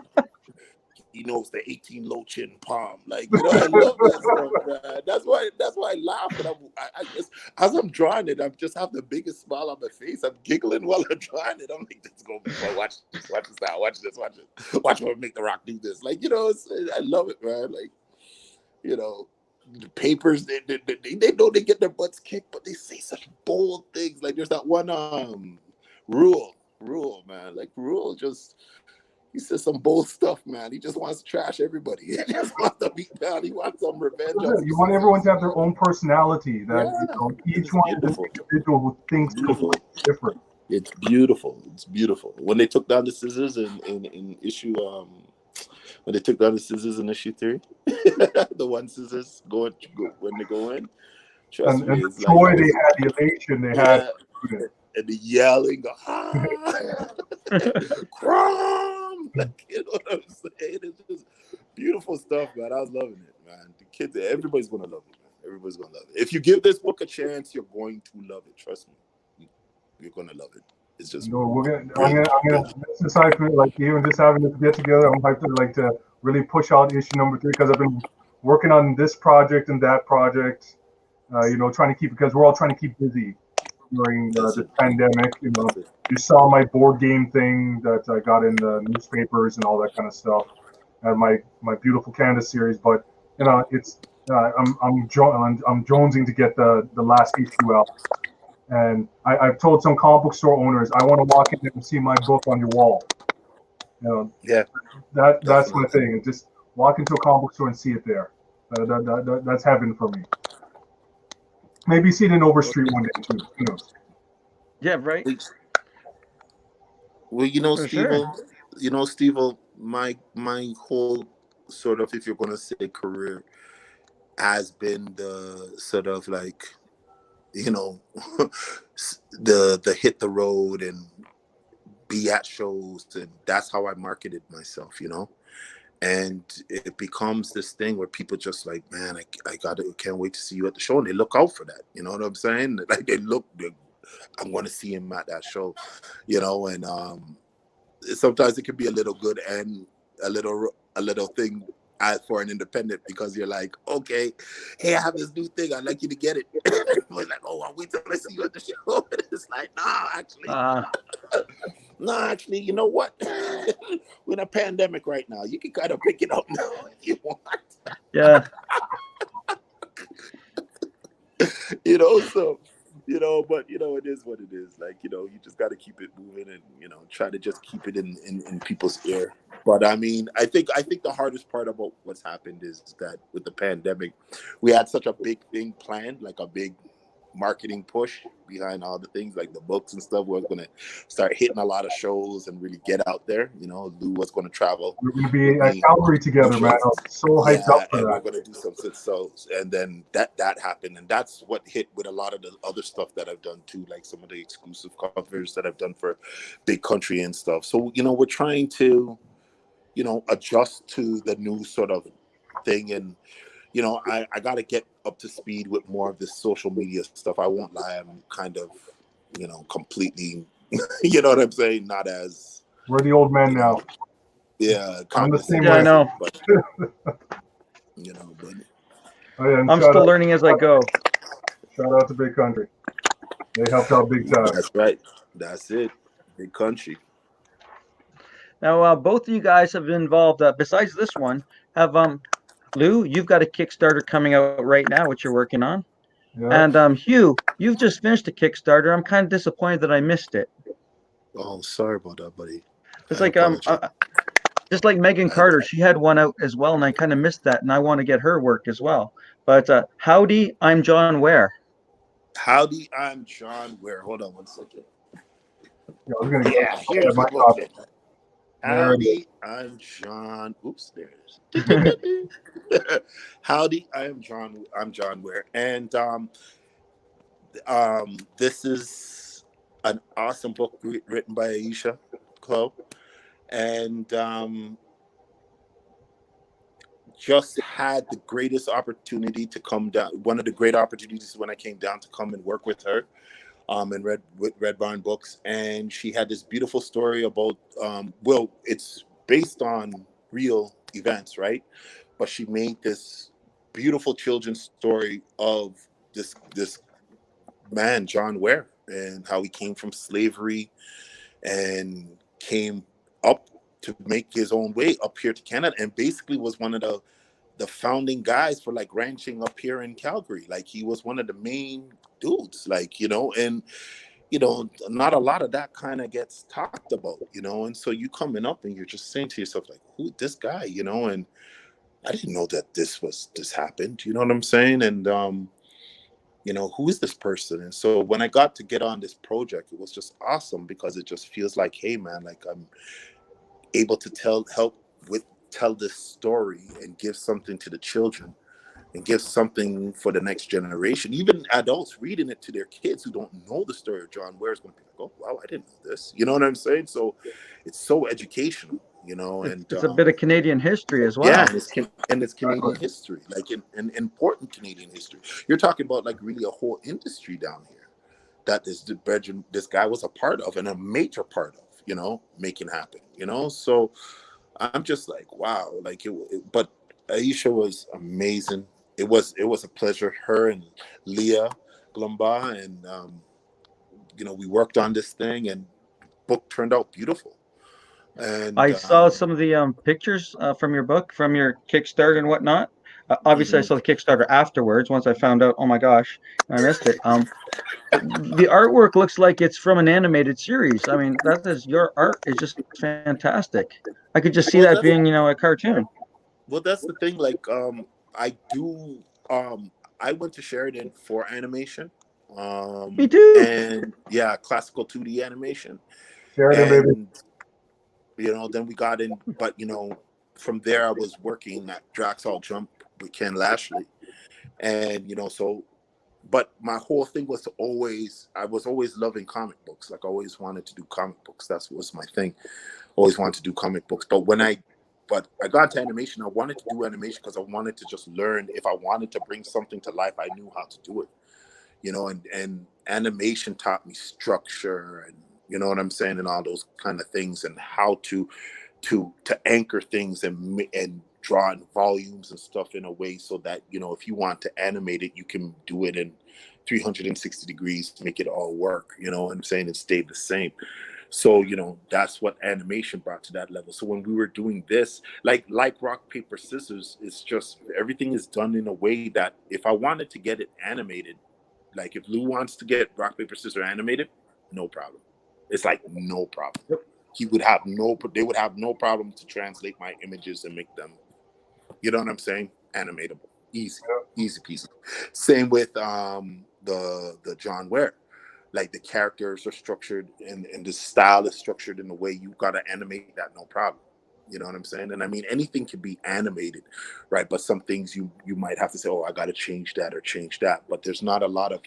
He knows the 18 low chin palm. Like, I love that stuff, man. That's why I laugh. And I just, as I'm drawing it, I just have the biggest smile on my face. I'm giggling while I'm drawing it. I'm like, let's go. Watch this now. Watch this. Watch me make the Rock do this. Like, I love it, man. Like, the papers, they know they get their butts kicked, but they say such bold things. Like, there's that one Rule, man. Like, Rule he says some bold stuff, man. He just wants to trash everybody. He just wants to beat down. He wants some revenge. You want everyone to have their own personality. That each one is an individual who thinks different. It's beautiful. It's beautiful. When they took down the scissors in issue when they took down the scissors in issue 3, the one scissors when they go in. Trust me, the joy they had, the elation they had, and the yelling, Crom! Like, you know what I'm saying? It's just beautiful stuff, man. I was loving it, man. The kids, everybody's gonna love it, man. Everybody's gonna love it. If you give this book a chance, you're going to love it. Trust me, you're gonna love it. It's just. I'm gonna decide for like even just having this get together. I'm hyped to really push out issue number 3 because I've been working on this project and that project. Trying to keep, because we're all trying to keep busy during the pandemic. You saw my board game thing that I got in the newspapers and all that kind of stuff, and my beautiful Candace series. But it's I'm jonesing to get the last issue out. And I've told some comic book store owners, I want to walk in and see my book on your wall. Yeah, that's my thing. Just walk into a comic book store and see it there. That's heaven for me. Maybe see it in Overstreet one day too. Who knows? Yeah, right. Well, Steve, my whole sort of, if you're going to say career, has been the sort of like, the hit the road and be at shows, and that's how I marketed myself, and it becomes this thing where people just like, man, I can't wait to see you at the show, and they look out for that. You know what I'm saying? Like, I'm going to see him at that show, and sometimes it can be a little good and a little thing for an independent, because you're like, okay, hey, I have this new thing, I'd like you to get it. We're like, oh, I'll wait till I see you at the show. It's like, no, actually, you know what? We're in a pandemic right now. You can kind of pick it up now if you want. Yeah. But it is what it is. Like, you just got to keep it moving and, try to just keep it in people's ear. But I mean, I think the hardest part about what's happened is that with the pandemic, we had such a big thing planned, like a big, marketing push behind all the things like the books and stuff. We're going to start hitting a lot of shows and really get out there. You know, Lou was going to travel We're going to with be at me. Calgary together, man. I'm so hyped up for and we're that. going to do something. So, and then that happened, and that's what hit with a lot of the other stuff that I've done too, like some of the exclusive covers that I've done for Big Country and stuff. So, you know, we're trying to, you know, adjust to the new sort of thing. And, you know, I got to get up to speed with more of this social media stuff. I won't lie. I'm kind of, you know, completely, you know what I'm saying? Not as, We're the old men now. yeah, I'm the same Yeah, I way. know. But, you know, but Oh, yeah, and I'm still learning as I go. Shout out to Big Country. They helped out big time. that's right. That's it. Big Country. Now, both of you guys have been involved. Besides this one, have Lou, you've got a Kickstarter coming out right now, which you're working on, Yeah. and Hugh, you've just finished a Kickstarter. I'm kind of disappointed that I missed it. Oh, sorry about that, buddy. It's I like apologize. just like Megan Carter, she had one out as well, and I kind of missed that, and I want to get her work as well. But howdy, I'm John Ware. Howdy, I'm John Ware. Hold on one second. Yeah, I was gonna Yeah, get here's my the copy. booklet. Howdy, I'm John. Oops, there it is. Howdy, I'm John. I'm John Ware, and this is an awesome book written by Aisha Chloe, and just had the greatest opportunity to come down. One of the great opportunities when I came down to come and work with her. And read with Red Barn Books, and she had this beautiful story about. Well, it's based on real events, right? But she made this beautiful children's story of this man, John Ware, and how he came from slavery and came up to make his own way up here to Canada, and basically was one of the founding guys for like ranching up here in Calgary. Like he was one of the main dudes, like, you know, and you know, not a lot of that kind of gets talked about, you know. And so you coming up and you're just saying to yourself, like, who this guy, you know? And I didn't know that this happened, you know what I'm saying? And you know, who is this person? And so when I got to get on this project, it was just awesome because it just feels like, hey man, like I'm able to tell this story and give something to the children and give something for the next generation. Even adults reading it to their kids who don't know the story of John Ware is going to be like, oh, wow, I didn't know this. You know what I'm saying? So it's so educational, you know, and It's a bit of Canadian history as well. yeah, and it's Canadian history, like in important Canadian history. You're talking about like really a whole industry down here that this guy was a part of and a major part of, you know, making happen, you know. So I'm just like, wow, like but Aisha was amazing. It was a pleasure. Her and Leah Glumba, and you know, we worked on this thing, and book turned out beautiful. And I saw some of the pictures from your book, from your Kickstarter and whatnot. Obviously, I saw the Kickstarter afterwards once I found out, oh my gosh, I missed it. The artwork looks like it's from an animated series. I mean, that is your art is just fantastic. I could just see well, that being, you know, a cartoon. that's the thing. Like, I do. I went to Sheridan for animation. Me too. And yeah, classical 2D animation. Sheridan, baby. And you know, then we got in, but you know, from there I was working at Draxall Jump with Ken Lashley, and you know, so. But my whole thing was I was always loving comic books. Like I always wanted to do comic books. That was my thing. Always wanted to do comic books. But I got into animation. I wanted to do animation because I wanted to just learn. If I wanted to bring something to life, I knew how to do it. You know, and animation taught me structure and you know what I'm saying, and all those kind of things, and how to anchor things and draw in volumes and stuff in a way so that, you know, if you want to animate it, you can do it in 360 degrees to make it all work, you know what I'm saying, and stay the same. So, you know, that's what animation brought to that level. So when we were doing this, like rock, paper, scissors, it's just everything is done in a way that if I wanted to get it animated, like if Lou wants to get rock, paper, scissors animated, no problem. It's like no problem. Yep. They would have no problem to translate my images and make them, you know what I'm saying, animatable. Easy peasy. Same with the John Ware. Like the characters are structured and the style is structured in the way you gotta animate that, no problem. You know what I'm saying? And I mean, anything can be animated, right? But some things you might have to say, oh, I got to change that or change that. But there's not a lot of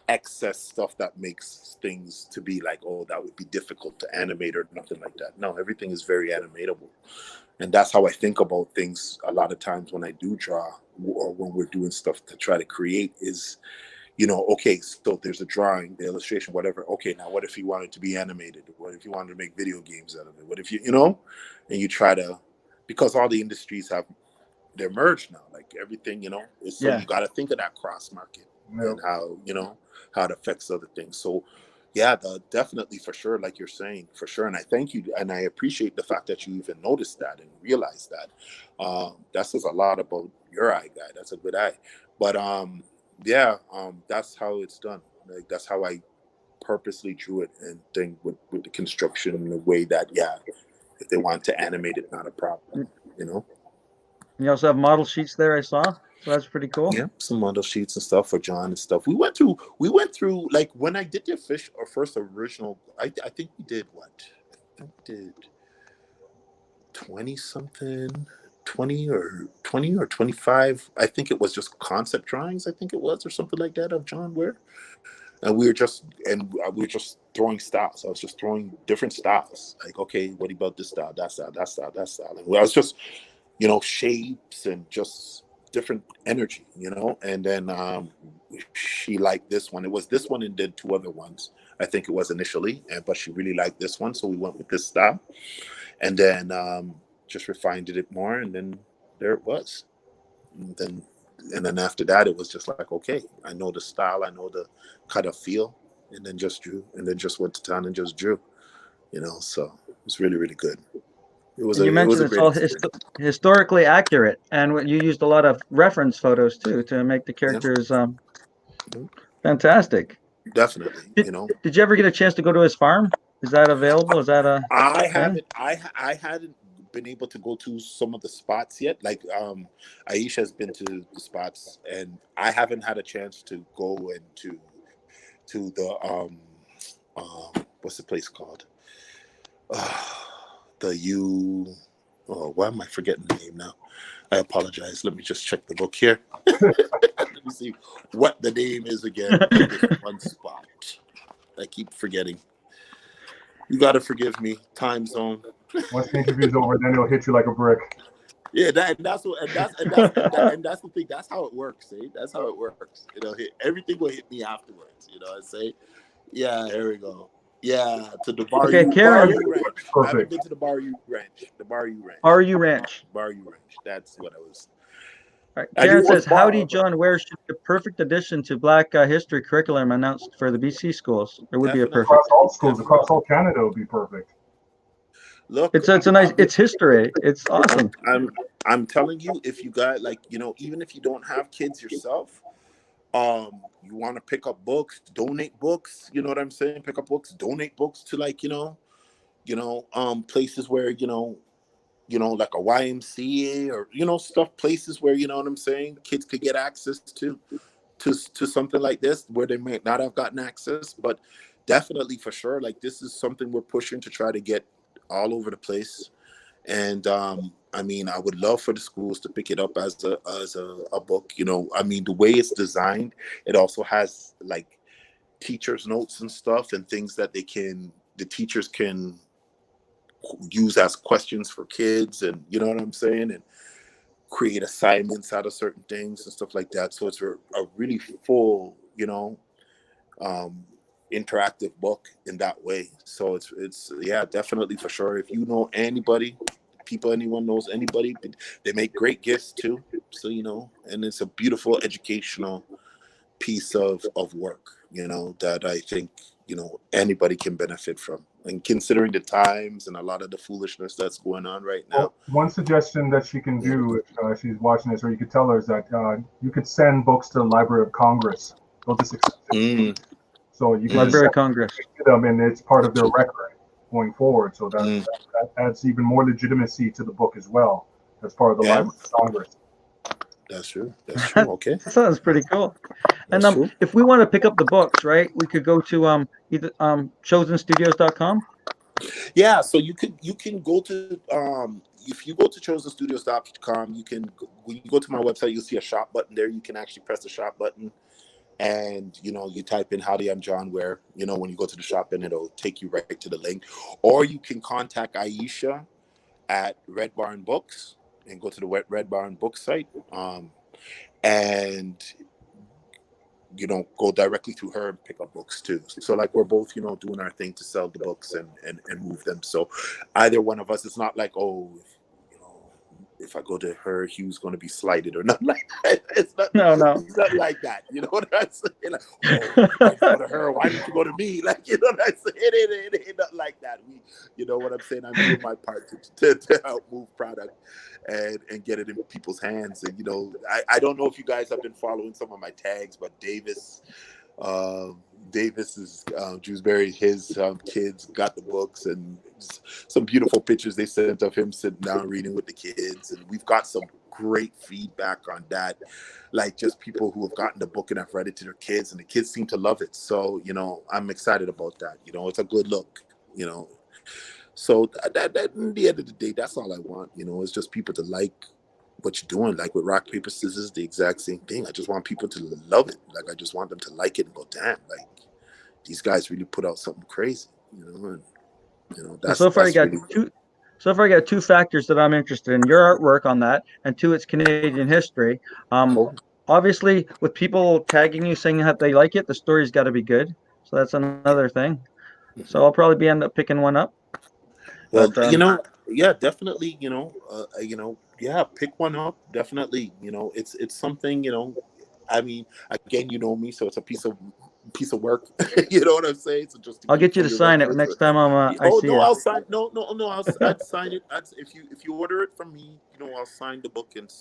excess stuff that makes things to be like, oh, that would be difficult to animate or nothing like that. No, everything is very animatable. And that's how I think about things a lot of times when I do draw or when we're doing stuff to try to create is, you know, okay, so there's a drawing, the illustration, whatever. Okay, now what if you wanted to be animated? What if you wanted to make video games out of it? What if you know, and you try to, because all the industries they're merged now, like everything, you know, so you got to think of that cross market and how, you know, how it affects other things. So yeah, definitely for sure, like you're saying, for sure. And I thank you, and I appreciate the fact that you even noticed that and realized that. That says a lot about your eye, guy. That's a good eye. But that's how it's done. Like that's how I purposely drew it and think with the construction in the way that if they want to animate it, not a problem, you know. You also have model sheets there, I saw. So that's pretty cool. Yeah, some model sheets and stuff for John and stuff. We went through like when I did the first original, I think we did what? I think we did 20 something. 20 or 25. I think it was just concept drawings. I think it was, or something like that, of John Ware. And we were just throwing styles. I was just throwing different styles. Like, okay, what about this style, that style, that style, that style? And I was just, you know, shapes and just different energy, you know. And then she liked this one. It was this one and did two other ones. I think it was initially, but she really liked this one, so we went with this style. And then just refined it more, and then there it was. And then after that, it was just like, okay, I know the style, I know the kind of feel, and then just drew, and then just went to town and just drew, you know. So it was really, really good. It was. You mentioned it's all historically accurate, and you used a lot of reference photos too to make the characters fantastic. Definitely, you know. Did you ever get a chance to go to his farm? Is that available? Is that a? I haven't. I hadn't been able to go to some of the spots yet. Like Aisha has been to the spots, and I haven't had a chance to go into to the what's the place called? Why am I forgetting the name now? I apologize. Let me just check the book here. Let me see what the name is again. One spot. I keep forgetting. You gotta forgive me. Time zone. Once the interview's over, then it'll hit you like a brick. Yeah, that's the thing. That's how it works. Eh? That's how it works. Everything will hit me afterwards. You know, I say, yeah, here we go. Yeah, to the Bar Okay, Karen. Ranch. I haven't been to the Bayou Ranch. The Bayou Ranch. Bayou Ranch. Bayou Ranch. That's what I was. All right. Karen says, "Howdy, John Ware should be a perfect addition to Black history curriculum announced for the BC schools. It would be a perfect. Across all schools, across all Canada, would be perfect. Look, it's a nice. It's history. It's awesome. I'm telling you, if you got even if you don't have kids yourself, you want to pick up books, donate books. You know what I'm saying? Pick up books, donate books to places where like a YMCA or stuff, places where what I'm saying, kids could get access to something like this where they may not have gotten access. But definitely for sure, like this is something we're pushing to try to get all over the place. And I mean, I would love for the schools to pick it up as a book. I mean, the way it's designed, it also has like teachers' notes and stuff and things that the teachers can use as questions for kids, and you know what I'm saying, and create assignments out of certain things and stuff like that. So it's a really full, interactive book in that way. So it's definitely for sure. If you know anybody, anyone knows anybody, they make great gifts too. So and it's a beautiful educational piece of work, that I think anybody can benefit from. And considering the times and a lot of the foolishness that's going on right now. Well, one suggestion that she can do if she's watching this, or you could tell her, is that you could send books to the Library of Congress. They'll just accept it. So you can Library of Congress to them, and it's part of their record going forward. So that adds even more legitimacy to the book as well, as part of the Library of Congress. That's true. That's true. Okay. That sounds pretty cool. And That's true. if we want to pick up the books, right, we could go to either chosenstudios.com. Yeah, so you can go to if you go to chosenstudios.com, you can when you go to my website, you'll see a shop button there. You can actually press the shop button, and you type in "Howdy, I'm John Ware." When you go to the shop, and it'll take you right to the link. Or you can contact Aisha at Red Barn Books and go to the Red Barn Books site, and go directly to her and pick up books too. So like we're both, doing our thing to sell the books and move them. So either one of us, it's not like, oh, if I go to her, Hugh's going to be slighted or nothing like that. It's not, No. It's not like that. You know what I'm saying? Like, why did you go to her? Why didn't you go to me? Like, you know what I'm saying? It ain't not like that. You know what I'm saying? I'm doing my part to help move product and get it in people's hands. And, I don't know if you guys have been following some of my tags, but Davis is Drewsbury, his kids got the books, and some beautiful pictures they sent of him sitting down reading with the kids, and we've got some great feedback on that, like just people who have gotten the book and have read it to their kids, and the kids seem to love it. So I'm excited about that. It's a good look. So that at the end of the day, that's all I want. It's just people to like what you're doing. Like with rock paper scissors, the exact same thing. I just want people to love it. Like I just want them to like it and go, damn, like these guys really put out something crazy. That's so far I got really two. So far, I got two factors that I'm interested in: your artwork on that, and two, it's Canadian history. cool. Obviously, with people tagging you saying that they like it, the story's got to be good. So that's another thing. So I'll probably end up picking one up. Well, But, yeah, definitely. Yeah, pick one up. Definitely. It's something. I mean, again, me, so it's a piece of work. You know what I'm saying? So just I'll get you to sign it next time I see no, you. I'll sign. No. I'd sign it. If you order it from me, I'll sign the book and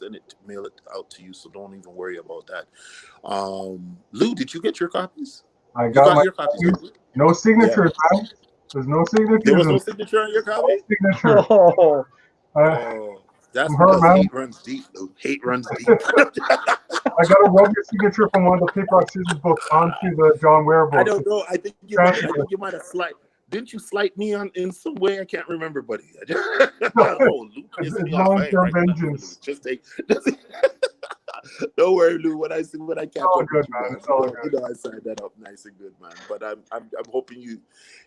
mail it out to you. So don't even worry about that. Lou, did you get your copies? I got your copies. No signatures, man. There's no signatures. There was no signature on your copy? No signature. That's because hate runs deep, Lou. Hate runs deep. I got to rub your signature from one of the Paper Rock Scissors books onto the John Ware book. I don't know. I think you might have slight. Didn't you slight me in some way? I can't remember, buddy. Lou pissed me off. Vengeance. Just take. Don't worry, Lou. When I catch up with you, man, I signed that up nice and good, man. But I'm hoping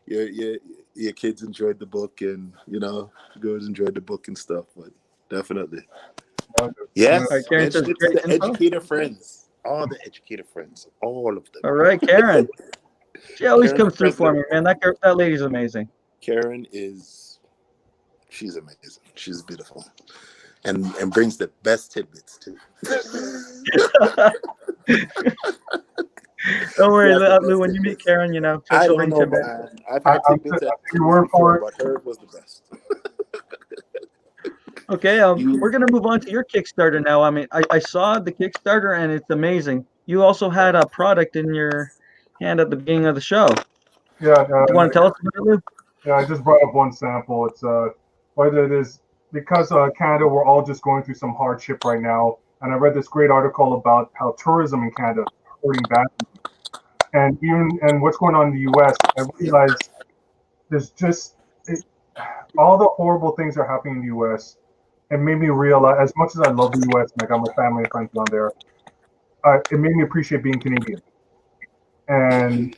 your kids enjoyed the book, and girls enjoyed the book and stuff. But definitely, yes. It's the educator friends, all the educator friends, all of them. All right, Karen. She always comes through for me, man. That lady's amazing. Karen she's amazing. She's beautiful. And brings the best tidbits too. Don't worry, Lou. When you meet Karen, I don't know, man. I've had tidbits but hers was the best. Okay, we're gonna move on to your Kickstarter now. I mean, I saw the Kickstarter and it's amazing. You also had a product in your hand at the beginning of the show. Yeah. You want to tell us about it, Lou? Yeah, I just brought up one sample. It's what it is. Because Canada, we're all just going through some hardship right now. And I read this great article about how tourism in Canada is hurting badly. And what's going on in the U.S., I realized there's just all the horrible things are happening in the U.S. It made me realize, as much as I love the U.S. and I got my family and friends down there, it made me appreciate being Canadian. And,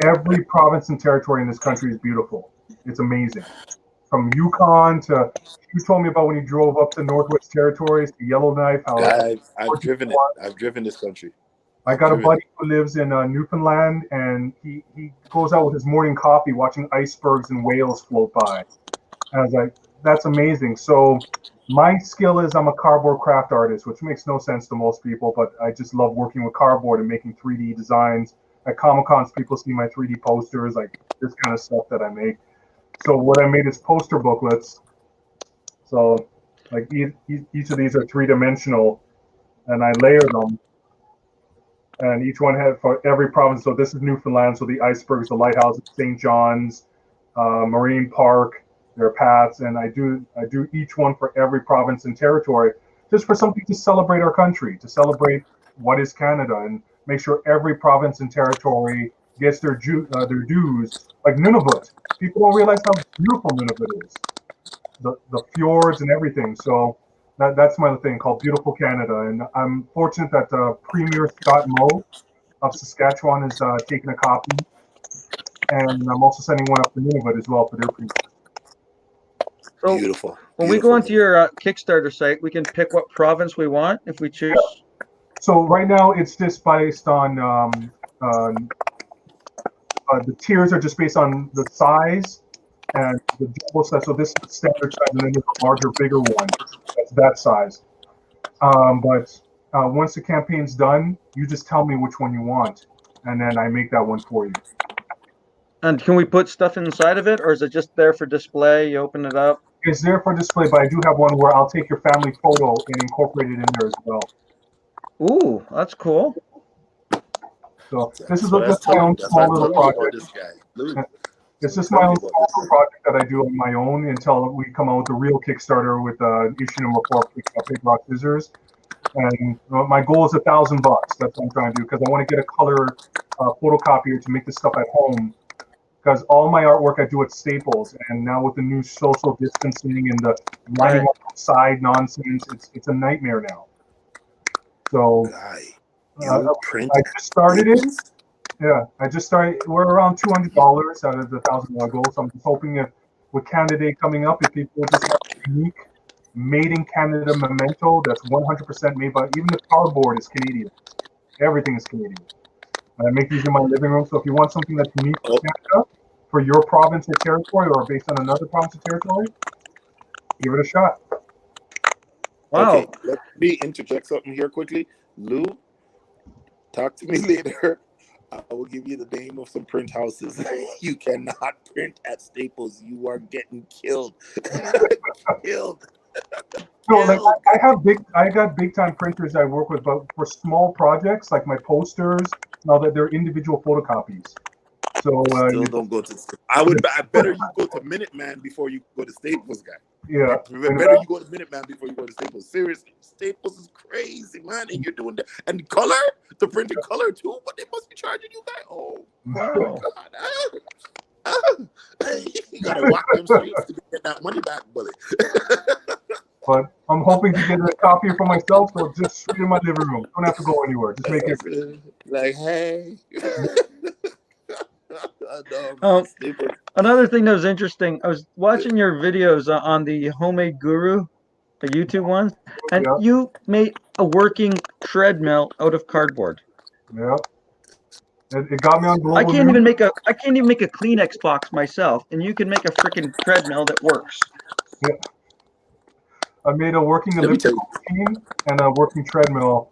every province and territory in this country is beautiful. It's amazing. From Yukon to, you told me about when you drove up to Northwest Territories to Yellowknife. I've driven it. I've driven this country. I got a buddy who lives in Newfoundland, and he goes out with his morning coffee watching icebergs and whales float by. And I was like, that's amazing. So my skill is I'm a cardboard craft artist, which makes no sense to most people, but I just love working with cardboard and making 3D designs. At Comic-Cons, people see my 3D posters, like this kind of stuff that I make. So what I made is poster booklets. So like each of these are 3-dimensional, and I layer them. And each one had for every province. So this is Newfoundland. So the icebergs, the lighthouses, St. John's, Marine Park, their paths, and I do each one for every province and territory. just for something to celebrate our country, to celebrate what is Canada, and make sure every province and territory gets their dues. Like Nunavut, people don't realize how beautiful Nunavut is, the fjords and everything. So that's my thing called Beautiful Canada, and I'm fortunate that Premier Scott Moe of Saskatchewan is taking a copy, and I'm also sending one up to Nunavut as well for their premiere. So Beautiful. when we go onto your Kickstarter site, we can pick what province we want if we choose. So right now it's just based on the tiers are just based on the size and the jumbo size. So this is the standard size, and then there's a larger, bigger one that's that size. But once the campaign's done, you just tell me which one you want, and then I make that one for you. And can we put stuff inside of it, or is it just there for display? You open it up. It's there for display, but I do have one where I'll take your family photo and incorporate it in there as well. Ooh, that's cool. So this is just my own small little project. It's just my own small little project that I do on my own until we come out with a real Kickstarter with issue number 4, Paper Rock Scissors. And my goal is $1,000. That's what I'm trying to do, because I want to get a color photocopier to make this stuff at home. Because all my artwork I do at Staples, and now with the new social distancing and the lining up outside nonsense, it's a nightmare now. So I just started it. Yeah, I just started. We're around $200 out of the $1,000 goal. So I'm just hoping if with Canada Day coming up, if people just have a unique made in Canada memento that's 100% made by, even the cardboard is Canadian. Everything is Canadian. I make these in my living room. So if you want something that's unique for Canada, for your province or territory, or based on another province or territory, give it a shot. Wow. Okay, let me interject something here quickly. Lou, talk to me later. I will give you the name of some print houses. You cannot print at Staples. You are getting killed. Killed. No, like I got big time printers I work with, but for small projects like my posters, now that they're individual photocopies. So still don't go to. I better you go to Minuteman before you go to Staples, guy. Yeah. Better you go to Minuteman before you go to Staples. Seriously, Staples is crazy, man. And you're doing that, and color, the printed color too. But they must be charging you, guy. Oh my God. You gotta walk them streets to get that money back, bully. But I'm hoping to get a copy for myself, so just straight in my living room. Don't have to go anywhere. Just make it. Like, hey. Another thing that was interesting, I was watching your videos on the Homemade Guru, the YouTube ones, and you made a working treadmill out of cardboard. Yeah. It got me on global I can't even make a Kleenex box myself, and you can make a freaking treadmill that works. Yeah. I made a working elliptical machine and a working treadmill.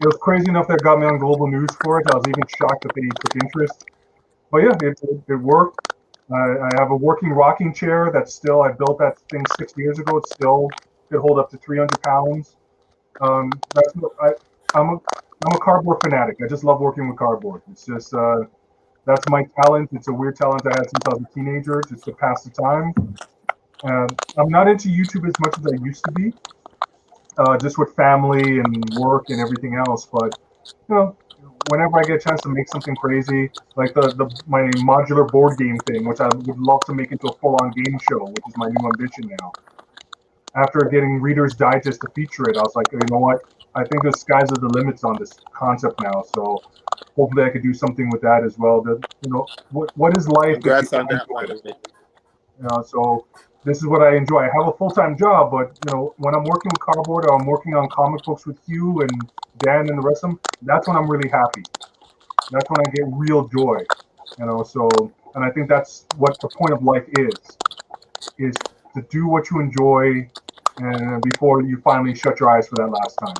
It was crazy enough that got me on global news for it. I was even shocked that they took interest. But yeah, it worked. I have a working rocking chair that's still, I built that thing 6 years ago. It still could hold up to 300 pounds. I'm a cardboard fanatic. I just love working with cardboard. It's just, that's my talent. It's a weird talent I had since I was a teenager, just to pass the time. I'm not into YouTube as much as I used to be, just with family and work and everything else. But, you know, whenever I get a chance to make something crazy, like my modular board game thing, which I would love to make into a full-on game show, which is my new ambition now. After getting Reader's Digest to feature it, I was like, you know what? I think the skies are the limits on this concept now. So hopefully I could do something with that as well. What is life? Congrats on that one. So this is what I enjoy. I have a full-time job, but when I'm working with cardboard or I'm working on comic books with Hugh and Dan and the rest of them, that's when I'm really happy. That's when I get real joy. And I think that's what the point of life is to do what you enjoy, and before you finally shut your eyes for that last time.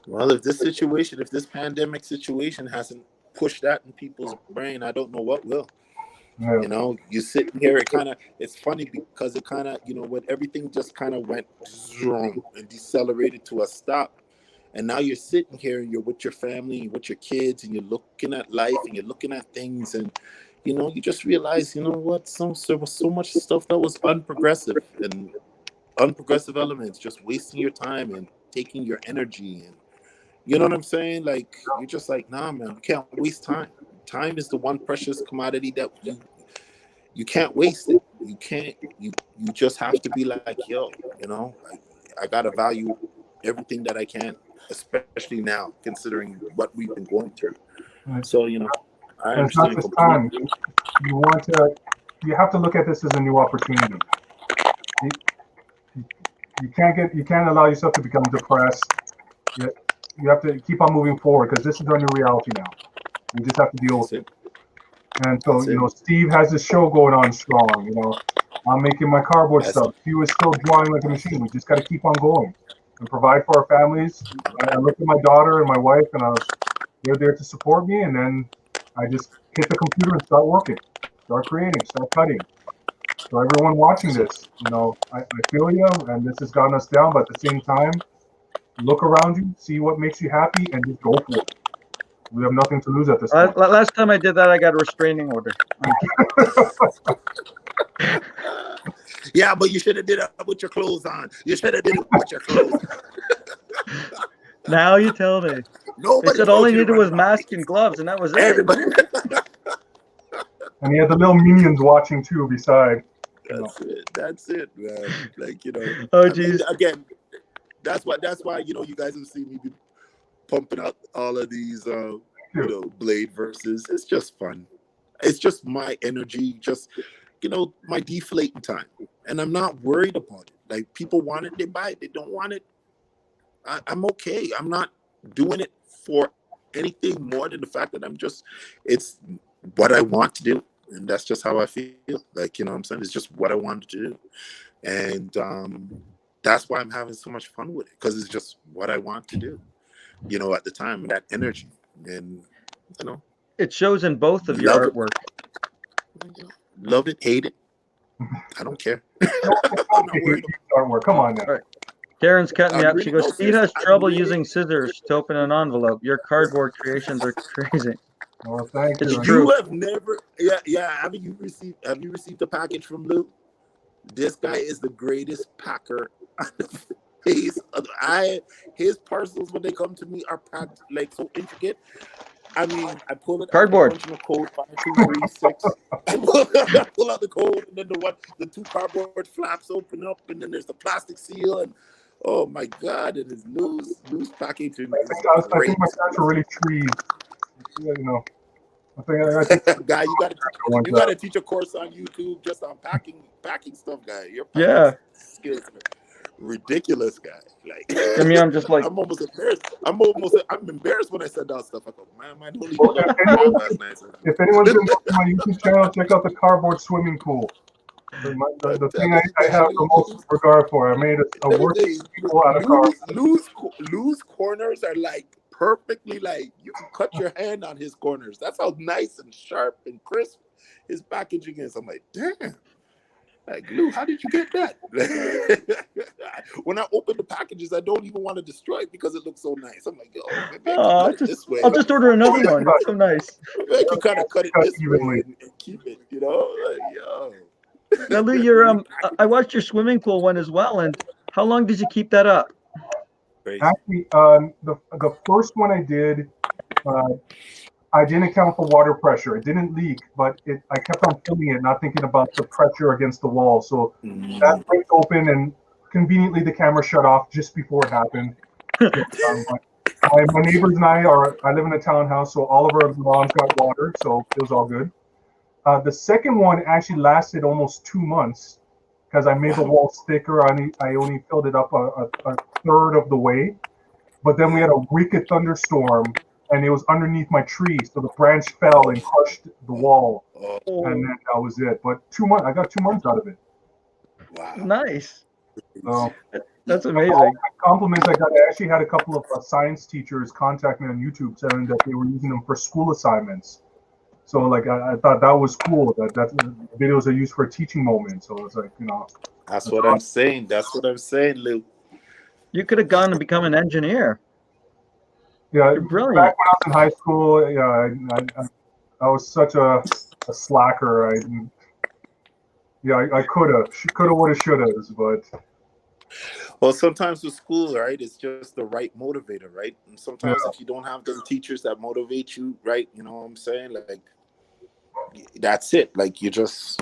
Well, if this pandemic situation hasn't pushed that in people's brain, I don't know what will. Yeah. You sit here, it's funny because it when everything just kind of went and decelerated to a stop. And now you're sitting here and you're with your family, with your kids, and you're looking at life and you're looking at things, and you just realize, there was so much stuff that was unprogressive, and unprogressive elements, just wasting your time and taking your energy, and you know what I'm saying? Like you're just like, nah, man, you can't waste time. Time is the one precious commodity that you can't waste it. You can't. You just have to be like, yo, you know, I gotta value everything that I can, especially now considering what we've been going through. And So you know, I it's not understand this time. completely. You have to look at this as a new opportunity. You, you can't allow yourself to become depressed. You have to keep on moving forward because this is our new reality now. We just have to deal with That's it. it. And so, That's it. Steve has this show going on strong. I'm making my cardboard That's stuff. Hugh is still drawing like a machine. We just got to keep on going and provide for our families. I look at my daughter and my wife, and they're there to support me. And then I just hit the computer and start working, start creating, start cutting. So everyone watching this, I feel you, and this has gotten us down. But at the same time, look around you, see what makes you happy, and just go for it. We have nothing to lose at this point. Last time I did that, I got a restraining order. Yeah, but you should have did it with your clothes on. You should have did it with your clothes on. Now you tell me. Nobody They said told all I you to needed run was it off. mask and gloves, and that was it. Everybody. And he had the little minions watching too beside. That's it, man. Like, Oh, I mean, geez. again, that's why, you guys have seen me be pumping out all of these, Blade verses. It's just fun. It's just my energy, just, my deflating time. And I'm not worried about it. Like, people want it, they buy it. They don't want it, I'm okay. I'm not doing it for anything more than the fact that it's what I want to do. And that's just how I feel. Like, what I'm saying? It's just what I wanted to do. And that's why I'm having so much fun with it, because it's just what I want to do, at the time, that energy. And, It shows in both of your artwork. Love it, hate it. I don't care. I'm not worried about artwork. Come on now. Right. Karen's cutting me up. She goes, Steve has trouble really- using scissors to open an envelope. Your cardboard creations are crazy. Well, thank It's you. true. You have never, yeah. Have you received the package from Lou? This guy is the greatest packer. His parcels, when they come to me, are packed like so intricate. I mean, I pull it Cardboard. out, the code 5236. I pull out the code, and then the two cardboard flaps open up, and then there's the plastic seal, and oh my God, it is loose packaging. I think my cats are really trees. I think Guy, you gotta teach a course on YouTube just on packing stuff, guy. Your Yeah. skills are ridiculous, guy. Like, I mean, I'm just like, I'm almost embarrassed. I'm embarrassed when I said that stuff. I go, man, I don't even last night. if anyone's been watching my YouTube channel, check out the cardboard swimming pool. The thing I have the most regard for. I made a working pool out of cardboard. Lou's corners are like perfectly, like you can cut your hand on his corners. That's how nice and sharp and crisp his packaging is. I'm like, damn. Like, Lou, how did you get that? When I open the packages, I don't even want to destroy it because it looks so nice. I'm like, yo, maybe I can cut it this way. I'll just order another one. It's so nice. Maybe I can kind of cut it this way and keep it, Like, yo. Now, Lou, I watched your swimming pool one as well. And how long did you keep that up? Crazy. Actually, the first one I did, I didn't account for water pressure. It didn't leak, but I kept on filming it, not thinking about the pressure against the wall. So that break open, and conveniently the camera shut off just before it happened. My neighbors and I live in a townhouse, so all of our lawns got water, so it was all good. The second one actually lasted almost 2 months because I made the walls thicker. I only filled it up a third of the way, but then we had a wicked thunderstorm, and it was underneath my tree, so the branch fell and crushed the wall, and then that was it. But 2 months, I got 2 months out of it. Wow. Nice. So That's amazing. all the compliments I got. I actually had a couple of science teachers contact me on YouTube saying that they were using them for school assignments. So like I thought that was cool. That videos are used for a teaching moment. So it's like, That's what I'm saying. That's what I'm saying, Lou. You could have gone and become an engineer. Yeah, You're brilliant. back when I was in high school, I was such a slacker. I could have, would have, should have, but Well, sometimes with school, right, it's just the right motivator, right? And sometimes if you don't have them teachers that motivate you, right, you know what I'm saying? Like, that's it. Like, you just,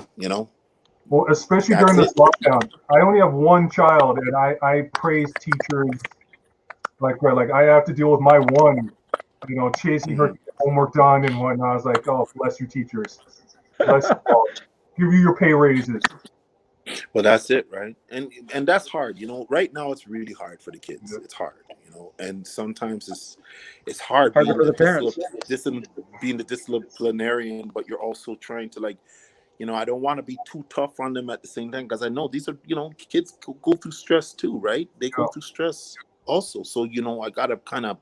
Well, especially that's during this it. lockdown. I only have one child, and I praise teachers like I have to deal with my one, chasing her to Mhm. get homework done and whatnot. I was like, oh, bless you, teachers. Bless you all. Give you your pay raises. Well, that's it, right? And that's hard. Right now it's really hard for the kids. Yeah. It's hard, and sometimes it's hard Harder being for the parents. being the disciplinarian, but you're also trying to, like, I don't want to be too tough on them at the same time, because I know these are, kids go through stress too, right? They go through stress also. So, I gotta kind of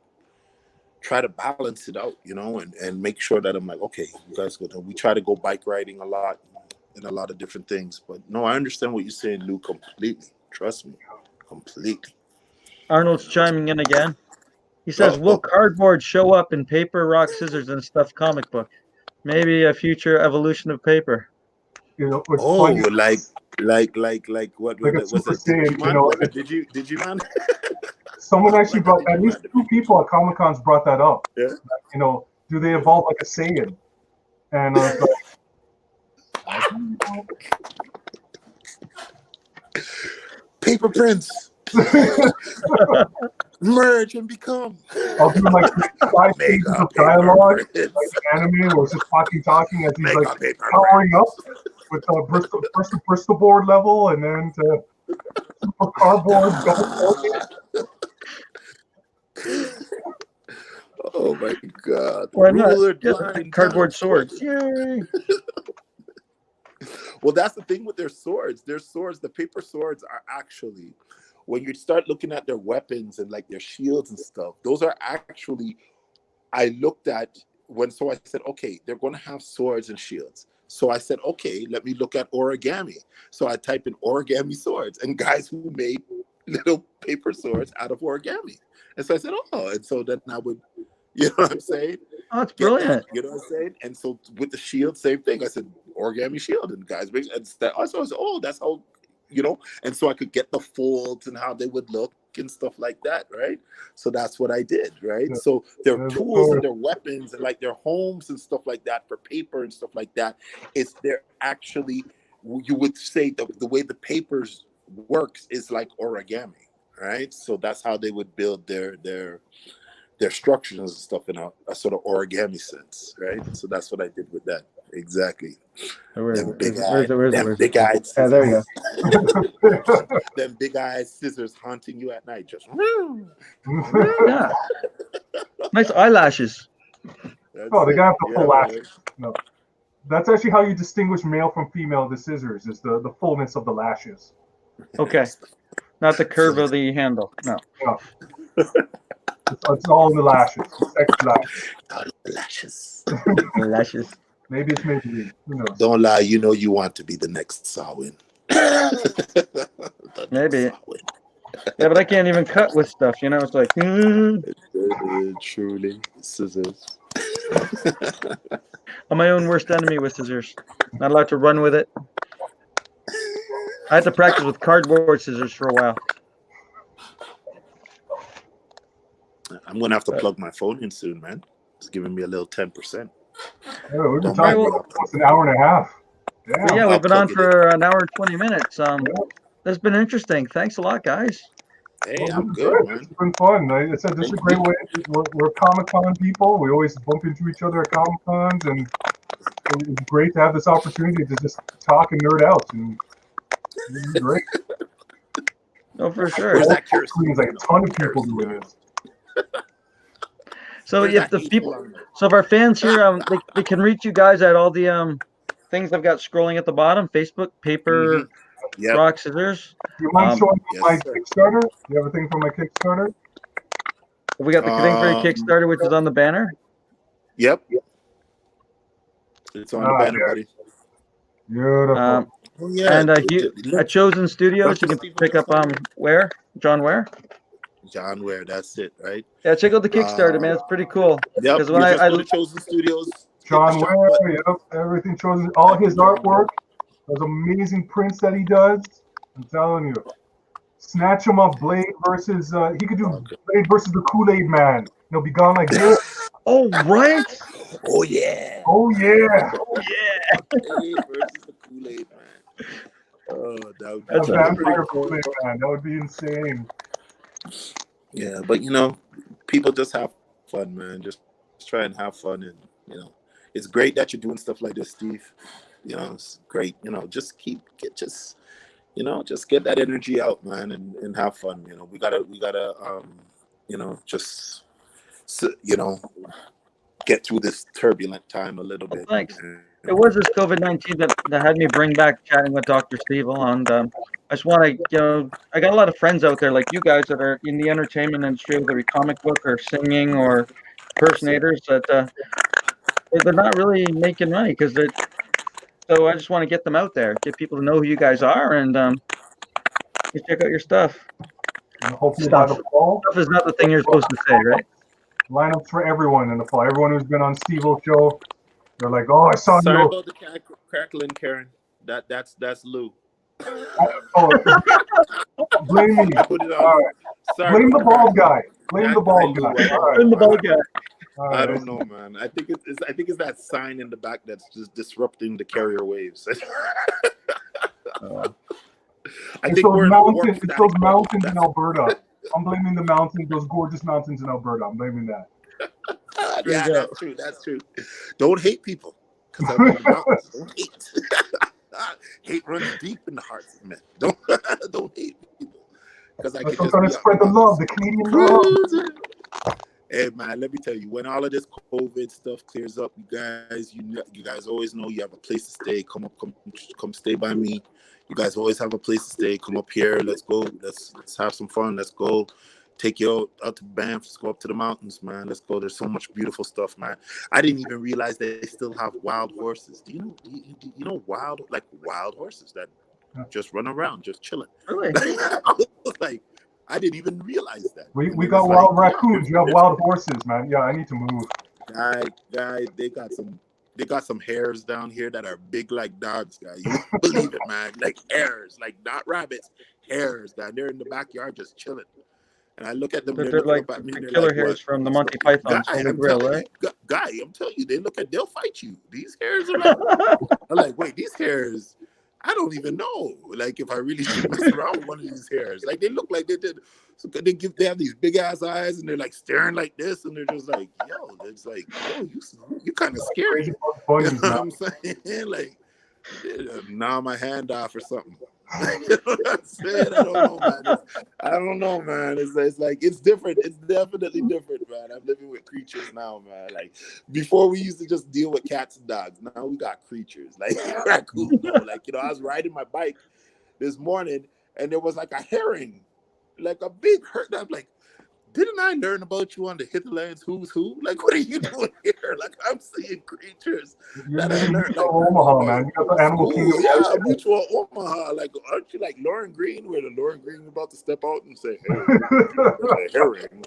try to balance it out, and make sure that I'm like, okay, you guys go. We try to go bike riding a lot and a lot of different things. But no, I understand what you're saying, Lou, completely. Trust me, completely. Arnold's chiming in again. He says, "Will Oh, cardboard show up in paper, rock, scissors, and stuffed comic book? Maybe a future evolution of paper." It's oh, funny, like what like a was Super that? Did you, Saiyan, man? Was it, did you, man? someone actually Like a brought, at least Digimon? 2 people at Comic Cons brought that up. Yeah. Do they evolve like a Saiyan? And I was like, I don't know. Paper Prince, merge and become. I'll do like 5 pages Mega of Paper dialogue, Prince. like anime, where it's just talking as he's Mega like Paper powering up Prince. with the Bristol board level, and then to super cardboard double. Oh my God! Why not? Ruler Yeah, blind cardboard times. swords. Yay! Well, that's the thing with their swords. Their swords, the paper swords, are actually, when you start looking at their weapons and like their shields and stuff, those are actually, I looked at so I said, okay, they're going to have swords and shields. So I said, okay, let me look at origami. So I type in origami swords and guys who made little paper swords out of origami. And so I said, oh, and so then I would, you know what I'm saying? Oh, it's Get brilliant. that, you know what I'm saying? And so with the shield, same thing. I said origami shield, and guys make, and so I said, oh, that's how, and so I could get the folds and how they would look and stuff like that, right? So that's what I did, right? Yeah. So their Yeah, tools and their weapons and like their homes and stuff like that for paper and stuff like that, they're actually, you would say the way the papers works is like origami, right? So that's how they would build their structures and stuff in a sort of origami sense, right? So that's what I did with that. Exactly. Where's Them it? big eyed Yeah, there you scissors. go. Them big eyed scissors haunting you at night. Just Yeah. Nice eyelashes. Oh, they got the Yeah, full man. lashes. No. That's actually how you distinguish male from female. The scissors is the fullness of the lashes. Okay. Not the curve of the handle. No. It's all in the lashes. Sexy lashes. Lashes. Lashes. Maybe it's Maybelline. Who knows? Don't lie. You want to be the next Samhain. Maybe. Yeah, but I can't even cut with stuff. It's like. Truly, scissors. I'm my own worst enemy with scissors. Not allowed to run with it. I had to practice with cardboard scissors for a while. I'm gonna have to plug my phone in soon, man. It's giving me a little 10%. Yeah, we've been Don't talking mind me. for almost an hour and a half. But yeah, I'll we've been on plug it for an hour and 20 minutes. Yeah. That's been interesting. Thanks a lot, guys. Hey, Well, I'm this is good, man. This has been fun. Like I said, this is a great way. We're Comic-Con people. We always bump into each other at Comic-Cons, and it's great to have this opportunity to just talk and nerd out. And it's great. Oh, for sure. Where's that There's like a ton of people doing this. So Where's if that the people, on there? so if our fans here, they can reach you guys at all the things I've got scrolling at the bottom: Facebook, paper, Yep. rock, scissors. Do you mind showing me Yes, my sir. Kickstarter? Do you have a thing for my Kickstarter? We got the Kidding for Your Kickstarter, which is on the banner. Yep. It's on the banner, yeah. buddy. Beautiful. Oh, yeah. And at Chosen Studios, you can pick up Ware, John Ware. John Ware, that's it, right? Yeah, check out the Kickstarter, man. It's pretty cool. Yep. Because You when just I go to Chosen Studios. John Ware, yep, everything chosen. All his artwork, those amazing prints that he does. I'm telling you. Snatch him up, Blade versus he could do Okay. Blade versus the Kool-Aid Man. He'll be gone like this. Oh, right. Oh yeah. Oh yeah. Oh, yeah. Blade versus the Kool-Aid Man. Oh, that would be That's A a vampire pretty cool. Kool-Aid Man. That would be insane. Yeah, but you know, people just have fun, man. Just try and have fun, and you know, it's great that you're doing stuff like this, Steve. You know, it's great. You know, just just get that energy out, man, and have fun. You know, we gotta you know, just you know, get through this turbulent time a little bit. Thanks. It was this COVID-19 that had me bring back chatting with Dr. Steve, and I just want to, I got a lot of friends out there like you guys that are in the entertainment industry, whether it be comic book or singing or impersonators, that they're not really making money because they're. So I just want to get them out there, get people to know who you guys are, and you check out your stuff. And hopefully by the fall, Stuff is not the thing you're supposed to say, right? lineups for everyone in the fall. Everyone who's been on Steve-O's show, they're like, "Oh, I saw Sorry you." about the crackling, Karen. That's Lou. Oh, blame me. Put it All on. right. Sorry Blame the about bald that. guy. Blame the bald guy. All right. In the ball guy. All I right. don't know, man. I think it's that sign in the back that's just disrupting the carrier waves. I It's think those we're in a warp mountains. It's static those bubble. mountains in That's- Alberta. I'm blaming the mountains. Those gorgeous mountains in Alberta. I'm blaming that. There yeah, you go. that's true. That's true. Don't hate people, because I'm in the mountains. Don't hate. Hate runs deep in the hearts of men. Don't hate people, because I I'm could just trying be to spread the out love, the Canadian love. Hey man, let me tell you, when all of this COVID stuff clears up, you guys always know you have a place to stay. Come stay by me. You guys always have a place to stay. Come up here. Let's go. Let's have some fun. Let's go. Take you out to Banff. Let's go up to the mountains, man. Let's go. There's so much beautiful stuff, man. I didn't even realize that they still have wild horses. Do you know? You know wild horses that just run around, just chilling. Really? Like, I didn't even realize that. We And it got was wild like, raccoons. You have wild horses, man. Yeah, I need to move. Guy, they got some hares down here that are big like dogs, guy. You won't believe it, man. Like hares, like not rabbits, hares down there in the backyard just chilling. And I look at them, They're looking like up at me, the and they're killer like, hares what? from the What's Monty up? Python's Holy Grail, right? I'm telling you, they'll fight you. These hares are like, I'm like, wait, these hares, I don't even know, like, if I really should mess around with one of these hares. Like, they look like they have these big ass eyes, and they're like staring like this, and they're just like, yo, it's like, yo, you kind of scary. Crazy You bunnies, know what man. I'm saying? Like, gnaw my hand off or something. You know what I'm saying? I don't know, man. It's like, it's different. It's definitely different, man. I'm living with creatures now, man. Like, before we used to just deal with cats and dogs. Now we got creatures. Like, raccoon. Like, I was riding my bike this morning, and there was like a herring, like a big herd. I'm like, didn't I learn about you on the Hinterlands Who's Who? Like, what are you doing here? Like, I'm seeing creatures You're that I in learned. Mutual Omaha, man. You got the animal kingdom. Yeah, Mutual Omaha. Like, aren't you like Lauren Green, where the Lauren Green about to step out and say, hey, a herring,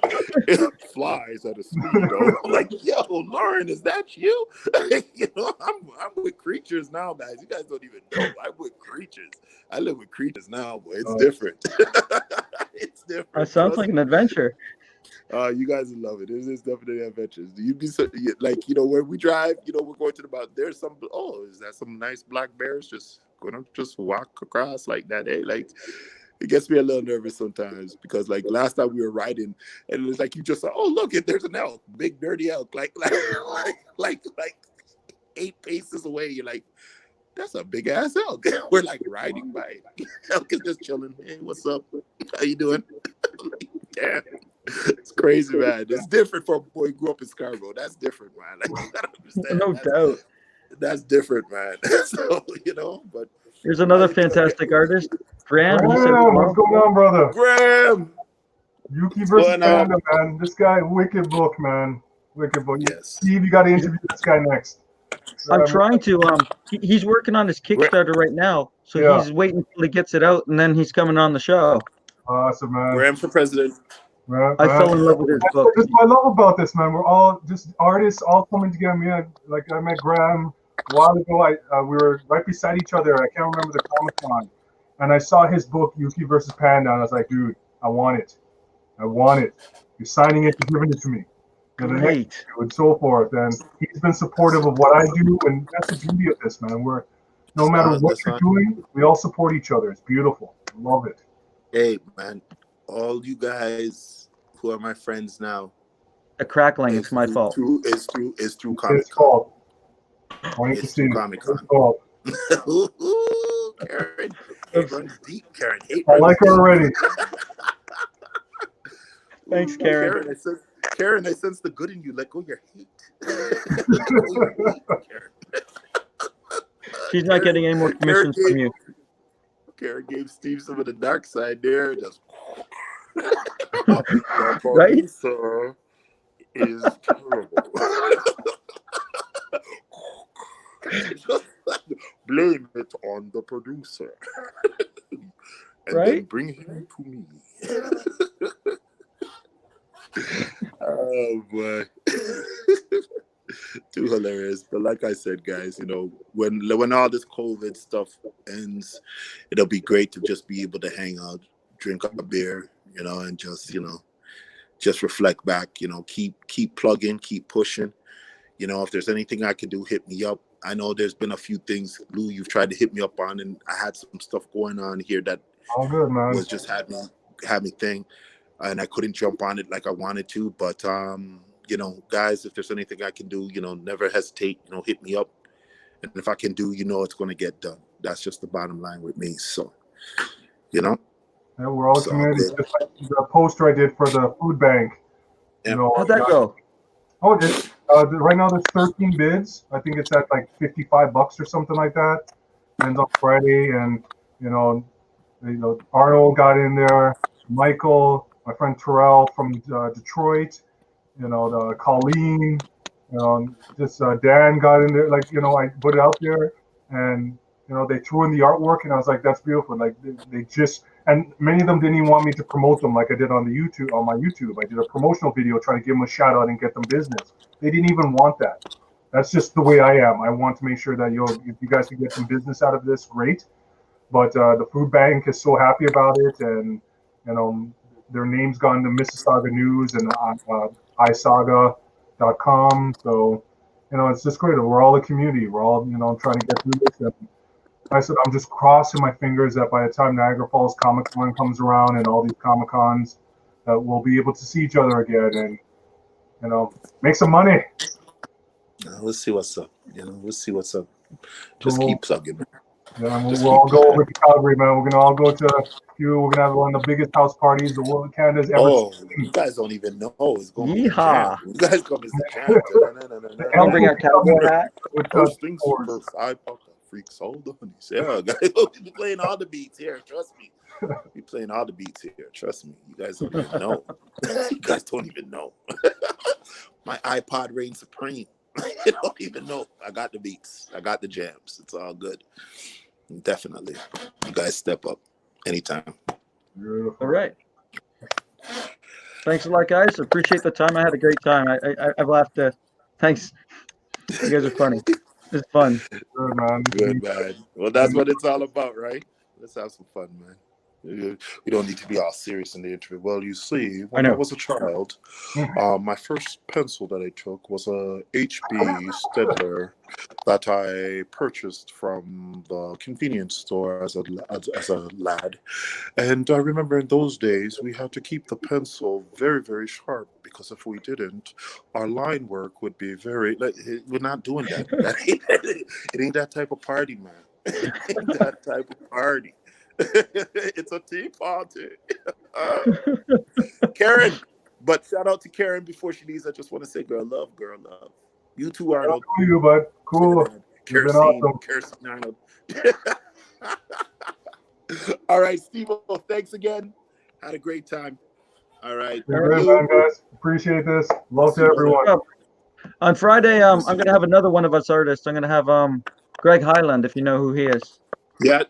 it flies at a speed. I'm like, yo, Lauren, is that you? I'm with creatures now, guys. You guys don't even know. I'm with creatures. I live with creatures now, boy. It's different. It's different. That sounds like an adventure. You guys will love it. It is definitely adventures. You'd be so, like, where we drive, we're going to the mountain. There's some, is that some nice black bears just gonna just walk across like that? Eh? Like, it gets me a little nervous sometimes, because like last time we were riding, and it's like you just saw, look, there's an elk, big dirty elk, like 8 paces away. You're like, that's a big ass elk. We're like riding by. Elk is just chilling. Hey, what's up? How you doing? Like, damn. It's crazy, man. It's different for a boy who grew up in Scarborough. That's different, man. Like, you gotta understand. No doubt. That's different, man. So, but Here's another fantastic artist, Graham. He said, Graham, what's going on, brother? Graham, Yuki versus going on? Panda, man. This guy, wicked book, man. Wicked book. Yes. Steve, you got to interview this guy next. I'm trying to. He's working on his Kickstarter right now, so Yeah. he's waiting until he gets it out, and then he's coming on the show. Awesome, man. Graham for president. Man, I fell in love with his book. That's what I love about this, man. We're all just artists, all coming together. I met Graham a while ago. We were right beside each other. I can't remember the Comic-Con. and I saw his book Yuki versus Panda, and I was like, dude, I want it. I want it. You're signing it, you're giving it to me. And the next Great. issue and so forth. And he's been supportive of what I do, and that's the beauty of this, man. We're no matter what you're doing, we all support each other. It's beautiful. I love it. Hey, man, all you guys who are my friends now. The crackling, it's my fault. It's through Comic-Con. It's called. It's through Comic-Con. It's called. Karen, hate runs deep, Karen. I like her already. Thanks, Karen. Karen, I sense the good in you. Let go of your hate. She's not getting any more commissions from you. Karen gave Steve some of the dark side there. Just right? Sir is terrible. Just blame it on the producer. And right? then bring him to me. Oh boy. Too hilarious. But like I said, guys, you know, when all this COVID stuff ends, it'll be great to just be able to hang out, drink a beer, you know, and just, you know, just reflect back, you know, keep plugging, keep pushing. You know, if there's anything I can do, hit me up. I know there's been a few things, Lou, you've tried to hit me up on, and I had some stuff going on here that all good, man. was just had me thing, and I couldn't jump on it like I wanted to. But you know, guys, if there's anything I can do, you know, never hesitate. You know, hit me up, and if I can do, you know, it's going to get done. That's just the bottom line with me. So, you know, yeah, we're all committed. Just like the poster I did for the food bank. Yeah. You know, How'd that go? Oh, right now there's 13 bids. I think it's at like $55 or something like that. Ends on Friday, and you know, Arnold got in there, Michael, my friend Terrell from Detroit, you know, Colleen, you know, just Dan got in there. Like, you know, I put it out there, and you know, they threw in the artwork, and I was like, that's beautiful. Like they just, and many of them didn't even want me to promote them like I did on my YouTube. I did a promotional video trying to give them a shout out and get them business. They didn't even want that. That's just the way I am. I want to make sure that if you guys can get some business out of this, great. But the food bank is so happy about it, and you know, their name's gone to Mississauga News and iSaga.com. So you know, it's just great. We're all a community. We're all, you know, trying to get through this. And I said, I'm just crossing my fingers that by the time Niagara Falls Comic Con comes around and all these Comic Cons, that we'll be able to see each other again and, you know, make some money. Let's see what's up. You know, we'll see what's up. Just keep plugging. Yeah, we'll all go over to Calgary, man. We're gonna all go to We're gonna have one of the biggest house parties the world Canada's ever seen. You guys don't even know it's going to be. Yeehaw! You guys come as the jam. I'll bring our cowboy hat. First things first. I pop the freaks, all the honeys. Yeah, guys, we'll be playing all the beats here. Trust me. We're playing all the beats here. Trust me. You guys don't even know. You guys don't even know. My iPod reigns supreme. You don't even know. I got the beats. I got the jams. It's all good. Definitely. You guys step up anytime. Beautiful. All right. Thanks a lot, guys. Appreciate the time. I had a great time. I've laughed. Thanks. You guys are funny. It's fun. Good, man. Good, man. Well, that's what it's all about, right? Let's have some fun, man. We don't need to be all serious in the interview. Well, you see, when I was a child, my first pencil that I took was a HB Stedler that I purchased from the convenience store as a lad. And I remember in those days, we had to keep the pencil very, very sharp, because if we didn't, our line work would be very, like, we're not doing that. It ain't that type of party, man. It ain't that type of party. It's a tea party. Karen, but shout out to Karen before she leaves. I just want to say, girl love. You too, Arnold. Shout out to you, bud. Cool. You've been awesome. Kirsten Arnold. All right, Steve, thanks again. Had a great time. All right. Good, man, guys. Appreciate this. Love to everyone. On Friday, I'm going to have another one of us artists. I'm going to have Greg Highland, if you know who he is. Yeah.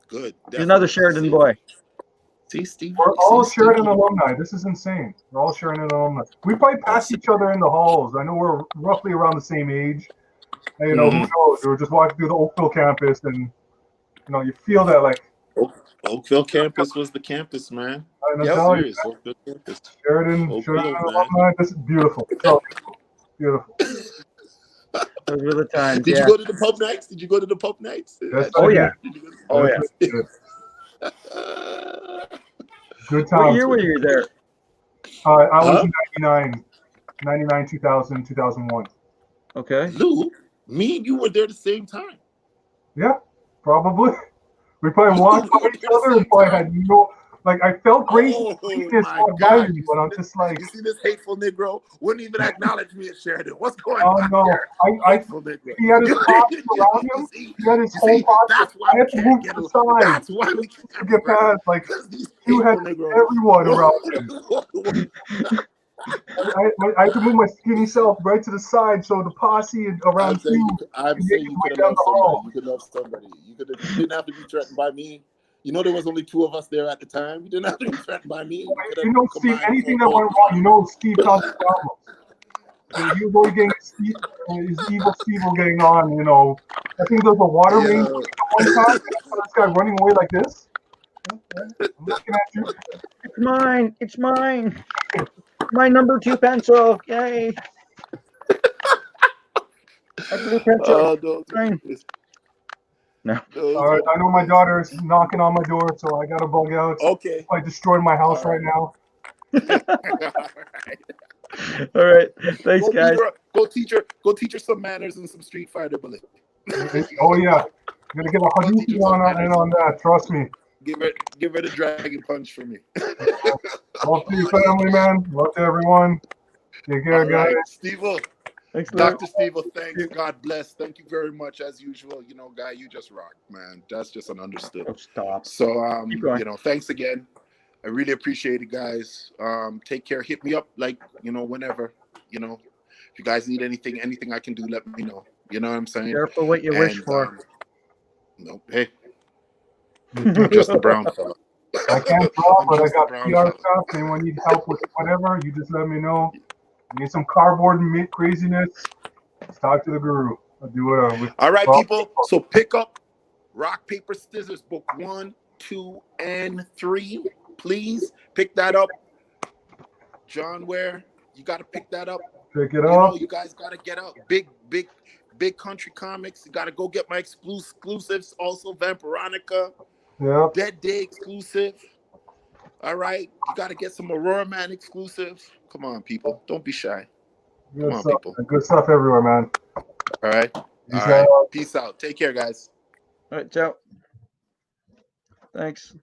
Good. Definitely. He's another Sheridan boy. See, Steve. We're all Sheridan alumni. This is insane. We're all Sheridan alumni. We probably pass each other in the halls. I know we're roughly around the same age. And, you know, who knows? We were just walking through the Oakville campus, and you feel that like. Oakville campus was the campus, man. I'm Yeah, telling you, serious. Oakville campus. Sheridan Oakville, man. alumni. This is beautiful. So beautiful. Those were the times. Did Yeah. you go to the pub nights? Did you go to the pub nights? Yes, Oh, I yeah. did. Oh, Yes, yeah. I did. Good What times. year were you there? I was Huh? 99, 2000, 2001. Okay. Lou, me and you were there the same time. Yeah, probably. We probably walked by each other and probably had like I felt great. Oh Greatness my walked by God! me, but I'm just like, You see this hateful Negro wouldn't even acknowledge me at Sheridan. What's going oh on no, here? I Hateful Negro. he had his posse around him. He had his whole posse. That's why I we had to can't move get to the along. side That's why we to can't get progress. past. Like Because these you had hateful Negroes. everyone around him. I had to move my skinny self right to the side so the posse I'm around saying you I'm saying you could have loved somebody. You could love somebody. You didn't have to be threatened by me. You know there was only 2 of us there at the time. You didn't have to be threatened by me. Steve, anything that went wrong, Steve caused the problem. He was always getting his evil Steve was getting on, I think there was a water main at one time. I saw this guy running away like this. I'm looking at you. It's mine. It's mine. My number 2 pencil. Yay. My blue pencil. Oh, Mine. No. All right, I know my daughter's knocking on my door, so I gotta bug out. Okay. I destroyed my house right now. All right. Thanks, guys. Go teach her some manners and some Street Fighter bullet. Oh yeah, I'm gonna get a Hadouken on that. Trust me. Give her the dragon punch for me. Love to your family, man. Love to everyone. Take care, guys. Steve-O. Thanks, Dr. Steve-O, thanks. God bless. Thank you very much as usual. Guy, you just rock, man. That's just an understood. Oh, stop. So thanks again. I really appreciate it, guys. Take care. Hit me up whenever. If you guys need anything I can do, let me know. You know what I'm saying? Careful what you wish for. No, hey. I'm just a brown fella. I can't draw, but I got PR stuff. Anyone need help with whatever, you just let me know. Need some cardboard and craziness. Let's talk to the guru. I'll do it. All right, people. So pick up Rock, Paper, Scissors, book 1, 2, and 3. Please pick that up. John Ware, you got to pick that up. Pick it up. You guys got to get out. Big Country Comics. You got to go get my exclusives. Also, Vampironica. Yeah. Dead Day exclusive. All right. You got to get some Aurora Man exclusives. Come on, people. Don't be shy. Come on, people. Good stuff everywhere, man. All right. Peace out. Peace out. Take care, guys. All right, ciao. Thanks.